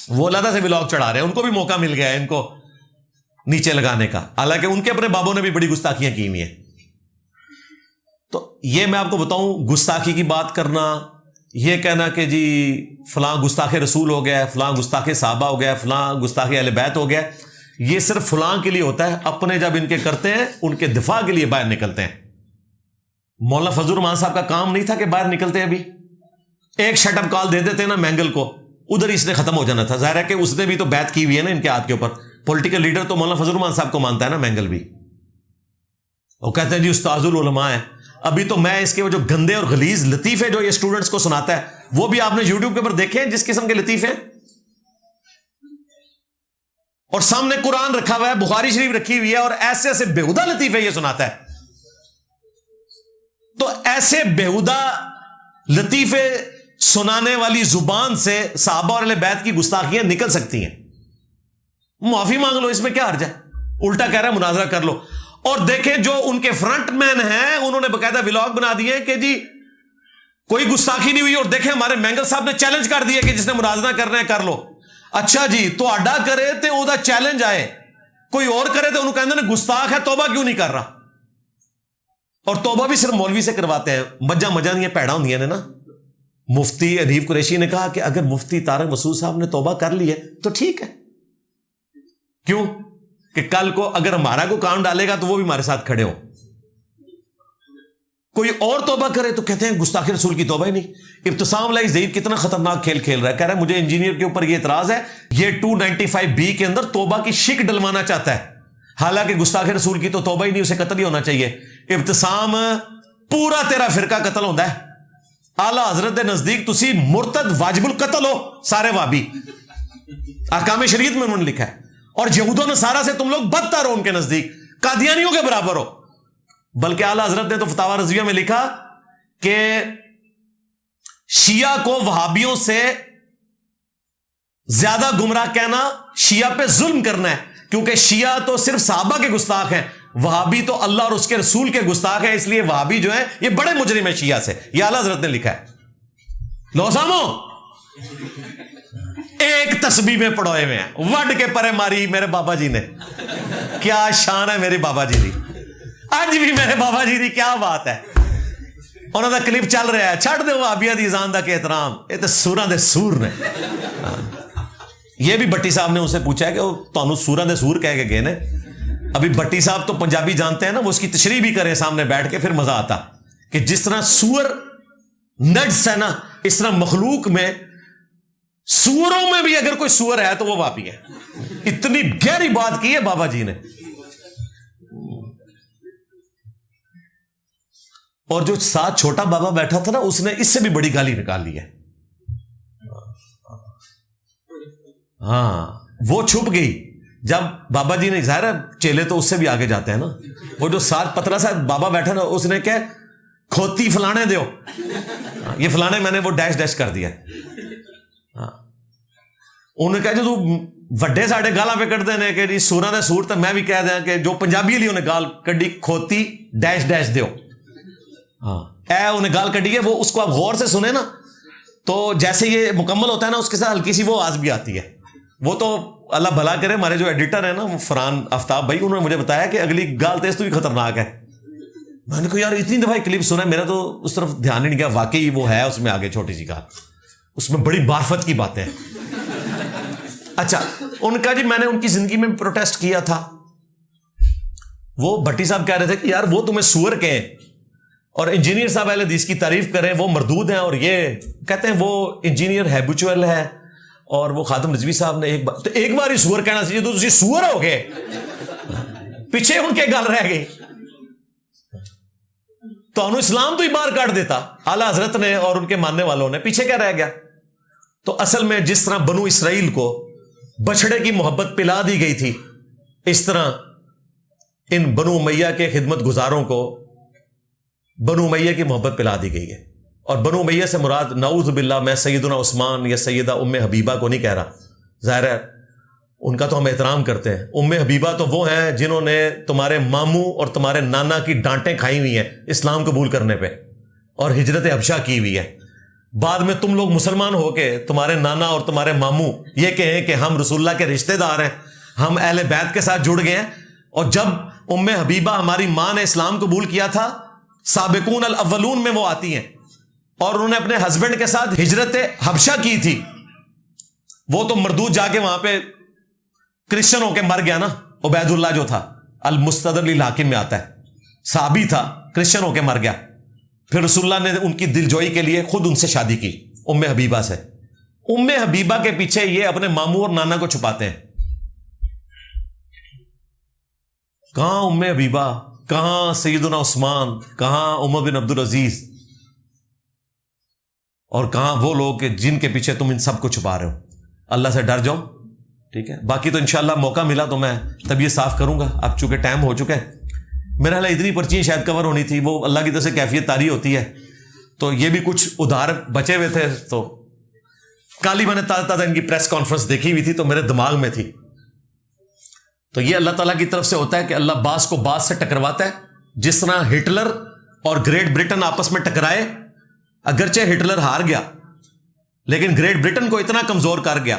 وہ علیحدہ سے ولاگ چڑھا رہے ہیں, ان کو بھی موقع مل گیا ہے ان کو نیچے لگانے کا, حالانکہ ان کے اپنے بابوں نے بھی بڑی گستاخیاں کی ہوئی ہیں. تو یہ میں آپ کو بتاؤں, گستاخی کی بات کرنا, یہ کہنا کہ جی فلاں گستاخ رسول ہو گیا, فلاں گستاخ صحابہ ہو گیا, فلاں گستاخ اہل بیت ہو گیا, یہ صرف فلاں کے لیے ہوتا ہے. اپنے جب ان کے کرتے ہیں ان کے دفاع کے لیے باہر نکلتے ہیں. مولانا فضل الرحمان صاحب کا کام نہیں تھا کہ باہر نکلتے ابھی ایک شٹ اپ کال دے دیتے نا مینگل کو, ادھر اس نے ختم ہو جانا تھا. ظاہر ہے کہ اس نے بھی تو بیعت کی ہوئی ہے نا ان کے ہاتھ کے اوپر. پولیٹیکل لیڈر تو مولانا فضل الرحمان صاحب کو مانتا ہے نا مینگل بھی. وہ کہتے ہیں جی استاذ العلماء ہے. ابھی تو میں اس کے وہ جو گندے اور غلیظ لطیفے جو یہ اسٹوڈنٹس کو سناتا ہے وہ بھی آپ نے یوٹیوب کے اوپر دیکھے ہیں, جس قسم کے لطیفے, اور سامنے قرآن رکھا ہوا ہے, بخاری شریف رکھی ہوئی ہے, اور ایسے ایسے بےہودہ لطیفے یہ سناتا ہے. تو ایسے بےہودہ لطیفے سنانے والی زبان سے صحابہ اور اہل بیت کی گستاخیاں نکل سکتی ہیں. معافی مانگ لو, اس میں کیا حرج ہے؟ الٹا کہہ رہا ہے مناظرہ کر لو. اور دیکھیں جو ان کے فرنٹ مین ہیں انہوں نے باقاعدہ ولاگ بنا دیے کہ جی کوئی گستاخی نہیں ہوئی, اور دیکھیں ہمارے مینگل صاحب نے چیلنج کر دیا کہ جس نے مناظرہ کرنا ہے کر لو. اچھا جی تو اڈا کرے تے او دا چیلنج آئے, کوئی اور کرے تو انہوں کہتے ہیں گستاخ ہے, توبہ کیوں نہیں کر رہا؟ اور توبہ بھی صرف مولوی سے کرواتے ہیں. مجھا نہیں پیڑا ہوندیاں نے نا. مفتی ادیب قریشی نے کہا کہ اگر مفتی طارق مسعود صاحب نے توبہ کر لی ہے تو ٹھیک ہے. کیوں کہ کل کو اگر ہمارا کو کام ڈالے گا تو وہ بھی ہمارے ساتھ کھڑے ہو. کوئی اور توبہ کرے تو کہتے ہیں گستاخ رسول کی توبہ ہی نہیں. ابتسام علیہ زید کتنا خطرناک کھیل کھیل رہا ہے, کہہ رہا ہے مجھے انجینئر کے اوپر یہ اعتراض ہے, یہ 295B کے اندر توبہ کی شک ڈلوانا چاہتا ہے, حالانکہ گستاخ رسول کی تو توبہ ہی نہیں, اسے قتل ہی ہونا چاہیے. ابتسام پورا تیرا فرقہ قتل ہوتا ہے. اعلیٰ حضرت دے نزدیک تسی مرتد واجب القتل ہو سارے وابی, احکام شریعت میں انہوں نے لکھا ہے. اور یہود و نصارہ سے تم لوگ بدتر ہو ان کے نزدیک, قادیانیوں کے برابر ہو. بلکہ اعلیٰ حضرت نے تو فتاوی رضویہ میں لکھا کہ شیعہ کو وہابیوں سے زیادہ گمراہ کہنا شیعہ پہ ظلم کرنا ہے, کیونکہ شیعہ تو صرف صحابہ کے گستاخ ہیں, وہابی تو اللہ اور اس کے رسول کے گستاخ ہیں, اس لیے وہابی جو ہے یہ بڑے مجرم ہیں شیعہ سے. یہ اعلیٰ حضرت نے لکھا ہے. لو سامو ایک تسبیح میں پڑھوئے ہوئے ہیں, وڈ کے پرے ماری میرے بابا جی نے. کیا شان ہے میرے بابا جی دی, اج بھی میرے بابا جی دی کیا بات ہے. انہوں دا کلپ چل رہا ہے, چھڑ دے وہابیہ دی ازان دا کہ احترام, یہ تو سوراں دے سور نے. یہ بھی بٹی صاحب نے ان سے پوچھا ہے کہ وہ تانوں سوراں دے سور کہہ کے گئے نے. ابھی بٹی صاحب تو پنجابی جانتے ہیں نا, وہ اس کی تشریح بھی کریں سامنے بیٹھ کے, پھر مزہ آتا کہ جس طرح سور نجس ہے نا, اس طرح مخلوق میں سوروں میں بھی اگر کوئی سور ہے تو وہ وہابی ہے. اتنی گہری بات کی ہے بابا جی نے. اور جو ساتھ چھوٹا بابا بیٹھا تھا نا, اس نے اس سے بھی بڑی گالی نکال لی ہے. ہاں وہ چھپ گئی جب بابا جی نے, ظاہر ہے چیلے تو اس سے بھی آگے جاتے ہیں نا, وہ جو ساتھ پتلا سا بابا بیٹھا نا, اس نے کیا کھوتی فلانے دیو, یہ فلانے میں نے وہ ڈیش ڈیش کر دیا. انہوں نے کہا جو تو وڈے ساڑے گالاں پہ کٹ دینے کہ جی سوراں دے سور, تو میں بھی کہہ دیا کہ جو پنجابی لیے انہیں گال کڈی کھوتی ڈیش ڈیش دیو. ہاں اے انہیں گال کڈی ہے, وہ اس کو آپ غور سے سنیں نا تو جیسے یہ مکمل ہوتا ہے نا, اس کے ساتھ ہلکی سی وہ آواز بھی آتی ہے. وہ تو اللہ بھلا کرے, ہمارے جو ایڈیٹر ہیں نا وہ فرحان آفتاب بھائی, انہوں نے مجھے بتایا کہ اگلی گال تیز تو بھی خطرناک ہے. میں نے کہا یار اتنی دفعہ کلپ سنا, میرا تو اس طرف دھیان ہی نہیں گیا. واقعی وہ ہے اس میں آگے چھوٹی سی گال, اس میں بڑی معرفت کی باتیں ہیں. اچھا ان کا جی میں نے ان کی زندگی میں پروٹیسٹ کیا تھا. وہ بھٹی صاحب کہہ رہے تھے کہ یار وہ تمہیں سور کہیں, اور انجینئر صاحب اہل حدیث کی تعریف کریں وہ مردود ہیں, اور یہ کہتے ہیں وہ انجینئر ہیبچول ہے. اور وہ خاتم رضوی صاحب نے ایک بار ہی سور کہنا چاہیے, تو تسی سور ہو گئے, پیچھے ان کے گل رہ گئی. تو انہوں اسلام تو ہی باہر کاٹ دیتا اعلیٰ حضرت نے اور ان کے ماننے والوں نے, پیچھے کیا رہ گیا. تو اصل میں جس طرح بنو اسرائیل کو بچڑے کی محبت پلا دی گئی تھی, اس طرح ان بنو امیہ کے خدمت گزاروں کو بنو امیہ کی محبت پلا دی گئی ہے. اور بنو امیہ سے مراد نعوذ باللہ میں سیدنا عثمان یا سیدہ ام حبیبہ کو نہیں کہہ رہا, ظاہر ہے ان کا تو ہم احترام کرتے ہیں. ام حبیبہ تو وہ ہیں جنہوں نے تمہارے ماموں اور تمہارے نانا کی ڈانٹیں کھائی ہوئی ہیں اسلام قبول کرنے پہ, اور ہجرت حبشہ کی ہوئی ہے. بعد میں تم لوگ مسلمان ہو کے تمہارے نانا اور تمہارے ماموں یہ کہیں کہ ہم رسول اللہ کے رشتہ دار ہیں, ہم اہل بیت کے ساتھ جڑ گئے ہیں. اور جب ام حبیبہ ہماری ماں نے اسلام قبول کیا تھا, سابقون الاولون میں وہ آتی ہیں, اور انہوں نے اپنے ہسبینڈ کے ساتھ ہجرت حبشہ کی تھی. وہ تو مردود جا کے وہاں پہ کرسچن ہو کے مر گیا نا, عبید اللہ جو تھا المستدرک للحاکم میں آتا ہے, صحابی تھا, کرسچن ہو کے مر گیا. پھر رسول اللہ نے ان کی دلجوئی کے لیے خود ان سے شادی کی, ام حبیبہ سے. ام حبیبہ کے پیچھے یہ اپنے ماموں اور نانا کو چھپاتے ہیں. کہاں ام حبیبہ, کہاں سیدنا عثمان, کہاں عمر بن عبدالعزیز, اور کہاں وہ لوگ کہ جن کے پیچھے تم ان سب کو چھپا رہے ہو. اللہ سے ڈر جاؤ, ٹھیک ہے. باقی تو انشاءاللہ موقع ملا تو میں طبیعت صاف کروں گا. اب چونکہ ٹائم ہو چکا ہے, میرا حال اتنی پرچیاں شاید کور ہونی تھی, وہ اللہ کی طرف سے کیفیت طاری ہوتی ہے, تو یہ بھی کچھ ادھار بچے ہوئے تھے. تو کل ہی میں نے تازہ ان کی پریس کانفرنس دیکھی ہوئی تھی, تو میرے دماغ میں تھی. تو یہ اللہ تعالیٰ کی طرف سے ہوتا ہے کہ اللہ بعض کو بعض سے ٹکرواتا ہے. جس طرح ہٹلر اور گریٹ برٹن آپس میں ٹکرائے, اگرچہ ہٹلر ہار گیا لیکن گریٹ برٹن کو اتنا کمزور کر گیا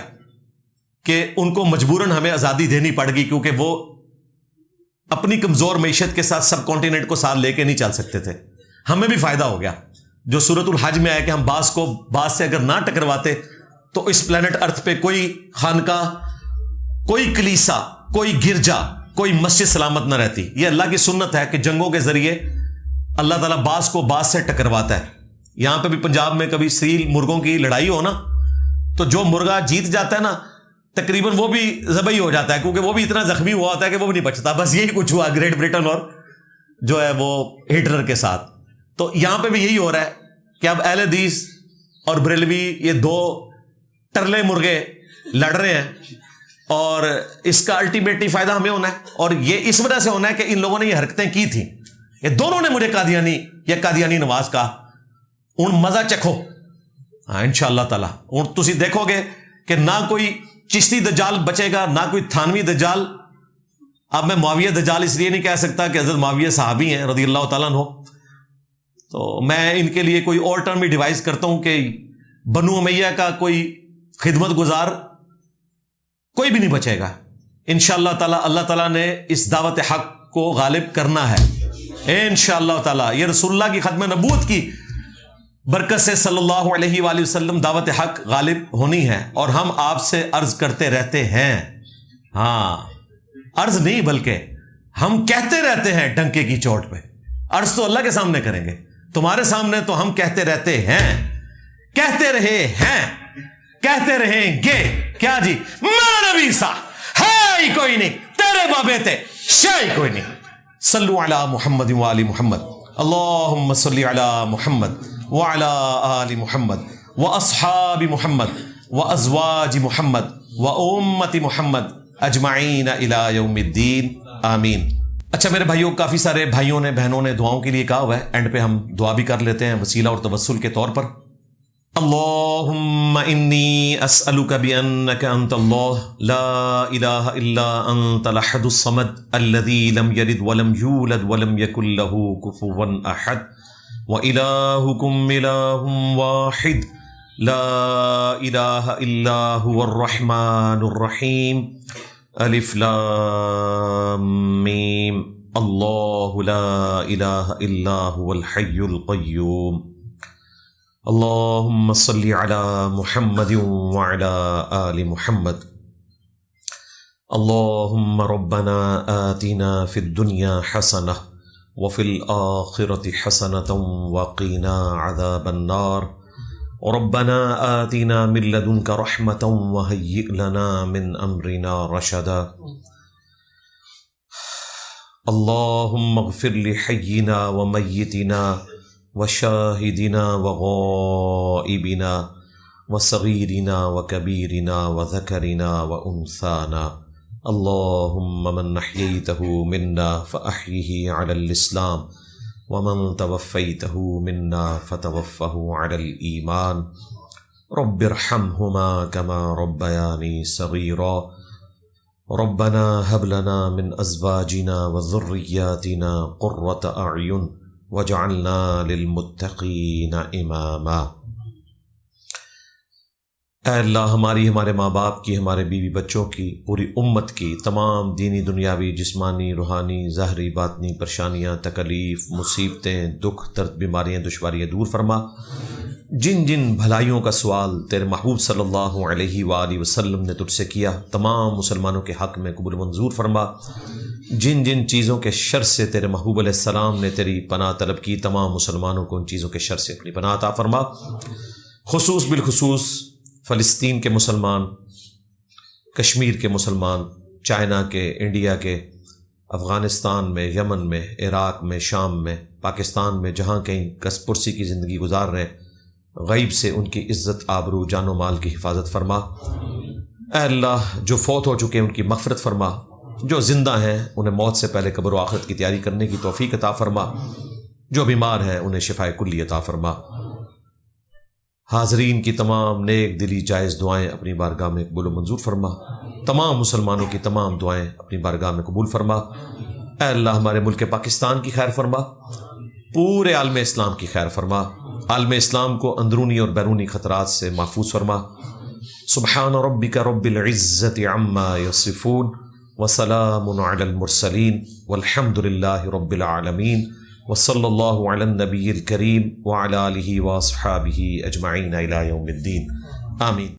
کہ ان کو مجبوراً ہمیں آزادی دینی پڑ گئی, کیونکہ وہ اپنی کمزور معیشت کے ساتھ سب کانٹیننٹ کو ساتھ لے کے نہیں چل سکتے تھے. ہمیں بھی فائدہ ہو گیا جو سورۃ الحج میں آیا کہ ہم بعض کو بعض سے اگر نہ ٹکرواتے تو اس پلانٹ ارتھ پہ کوئی خانقاہ, کوئی کلیسا, کوئی گرجا, کوئی مسجد سلامت نہ رہتی. یہ اللہ کی سنت ہے کہ جنگوں کے ذریعے اللہ تعالیٰ بعض کو بعض سے ٹکرواتا ہے. یہاں پہ بھی پنجاب میں کبھی سیل مرغوں کی لڑائی ہو نا, تو جو مرغا جیت جاتا ہے نا تقریباً وہ بھی ذبح ہو جاتا ہے, کیونکہ وہ بھی اتنا زخمی ہوا ہوتا ہے کہ وہ بھی نہیں بچتا. بس یہی کچھ ہوا گریٹ برٹن اور جو ہے وہ ہٹلر کے ساتھ. تو یہاں پہ بھی یہی ہو رہا ہے کہ اب اہل حدیث اور بریلوی یہ دو ٹرلے مرغے لڑ رہے ہیں, اور اس کا الٹیمیٹلی فائدہ ہمیں ہونا ہے. اور یہ اس وجہ سے ہونا ہے کہ ان لوگوں نے یہ حرکتیں کی تھیں. یہ دونوں نے مجھے قادیانی یا قادیانی نواز کہا. ہوں مزہ چکھو ہاں ان شاء اللہ تعالیٰ. ہوں تسی دیکھو گے کہ نہ کوئی چشتی دجال بچے گا, نہ کوئی تھانوی دجال. اب میں معاویہ دجال اس لیے نہیں کہہ سکتا کہ حضرت معاویہ صحابی ہیں رضی اللہ تعالیٰ عنہ, تو میں ان کے لیے کوئی اور ٹرم بھی ڈیوائز کرتا ہوں کہ بنو امیہ کا کوئی خدمت گزار کوئی بھی نہیں بچے گا انشاءاللہ تعالیٰ. اللہ تعالیٰ نے اس دعوت حق کو غالب کرنا ہے انشاءاللہ تعالیٰ. یہ رسول اللہ کی ختم نبوت کی برکت سے صلی اللہ علیہ وآلہ وسلم دعوت حق غالب ہونی ہے. اور ہم آپ سے عرض کرتے رہتے ہیں, ہاں عرض نہیں بلکہ ہم کہتے رہتے ہیں ڈنکے کی چوٹ پہ. عرض تو اللہ کے سامنے کریں گے, تمہارے سامنے تو ہم کہتے رہتے ہیں, کہتے رہے ہیں, کہتے رہیں گے. کیا جی میرا نبی سا ہے ہی کوئی نہیں, تیرے بابے تھے شے ہی کوئی نہیں. صلو علی محمد و آل محمد. اللہم صلی علی محمد وعلی آل محمد واصحاب محمد وازواج محمد وامت محمد اجمعین الی یوم الدین آمین۔ اچھا میرے بھائیوں، کافی سارے بھائیوں نے بہنوں نے دعاؤں کے لیے کہا ہوا ہے، اینڈ پہ ہم دعا بھی کر لیتے ہیں وسیلہ اور توسل کے طور پر۔ اللہم انی اسألک بانک انت اللہ لا الہ الا انت الاحد الصمد الذی لم یلد ولم یولد ولم یکن لہ کفوا احد وإلہکم الہ واحد لا الہ الا هو الرحمن الرحیم الف لام میم اللہ لا الہ الا هو الحی القیوم اللہم صلی علی محمد وعلی آل محمد اللہم ربنا آتنا فی الدنیا حسنہ وفی الآخرة حسنة وقنا عذاب النار ربنا آتنا من لدنک رحمة وہیئ لنا من امرنا رشدا اللہم اغفر لحینا ومیتنا وشاہدنا وغائبنا وصغیرنا وکبیرنا وذکرنا وانثانا اللہم من احییتہ منا فاحیہ علی الاسلام ومن توفیتہ منا فتوفہ علی الایمان رب ارحمہما کما ربیانی صغیرا ربنا هب لنا من ازواجنا وذریاتنا قرۃ اعین وجعلنا للمتقین اماما۔ اے اللہ، ہمارے ماں باپ کی، ہمارے بیوی بچوں کی، پوری امت کی تمام دینی دنیاوی جسمانی روحانی ظاہری باطنی پریشانیاں تکلیف مصیبتیں دکھ درد بیماریاں دشواریاں دور فرما۔ جن جن بھلائیوں کا سوال تیرے محبوب صلی اللہ علیہ وآلہ وسلم نے تجھ سے کیا تمام مسلمانوں کے حق میں قبول منظور فرما۔ جن جن چیزوں کے شر سے تیرے محبوب علیہ السلام نے تیری پناہ طلب کی تمام مسلمانوں کو ان چیزوں کے شر سے اپنی پناہ عطا فرما۔ خصوص بالخصوص فلسطین کے مسلمان، کشمیر کے مسلمان، چائنا کے، انڈیا کے، افغانستان میں، یمن میں، عراق میں، شام میں، پاکستان میں، جہاں کہیں کس پرسی کی زندگی گزار رہے ہیں، غیب سے ان کی عزت آبرو جان و مال کی حفاظت فرما۔ اے اللہ، جو فوت ہو چکے ان کی مغفرت فرما، جو زندہ ہیں انہیں موت سے پہلے قبر و آخرت کی تیاری کرنے کی توفیق عطا فرما، جو بیمار ہیں انہیں شفائے کلی عطا فرما۔ حاضرین کی تمام نیک دلی جائز دعائیں اپنی بارگاہ میں قبول و منظور فرما، تمام مسلمانوں کی تمام دعائیں اپنی بارگاہ میں قبول فرما۔ اے اللہ، ہمارے ملک پاکستان کی خیر فرما، پورے عالم اسلام کی خیر فرما، عالم اسلام کو اندرونی اور بیرونی خطرات سے محفوظ فرما۔ سبحان ربک رب العزت عما یصفون وسلام علی المرسلین والحمد للہ رب العالمین وصلی اللہ علی النبی الکریم وعلی آلہ واصحابہ اجمعین الی یوم الدین آمین۔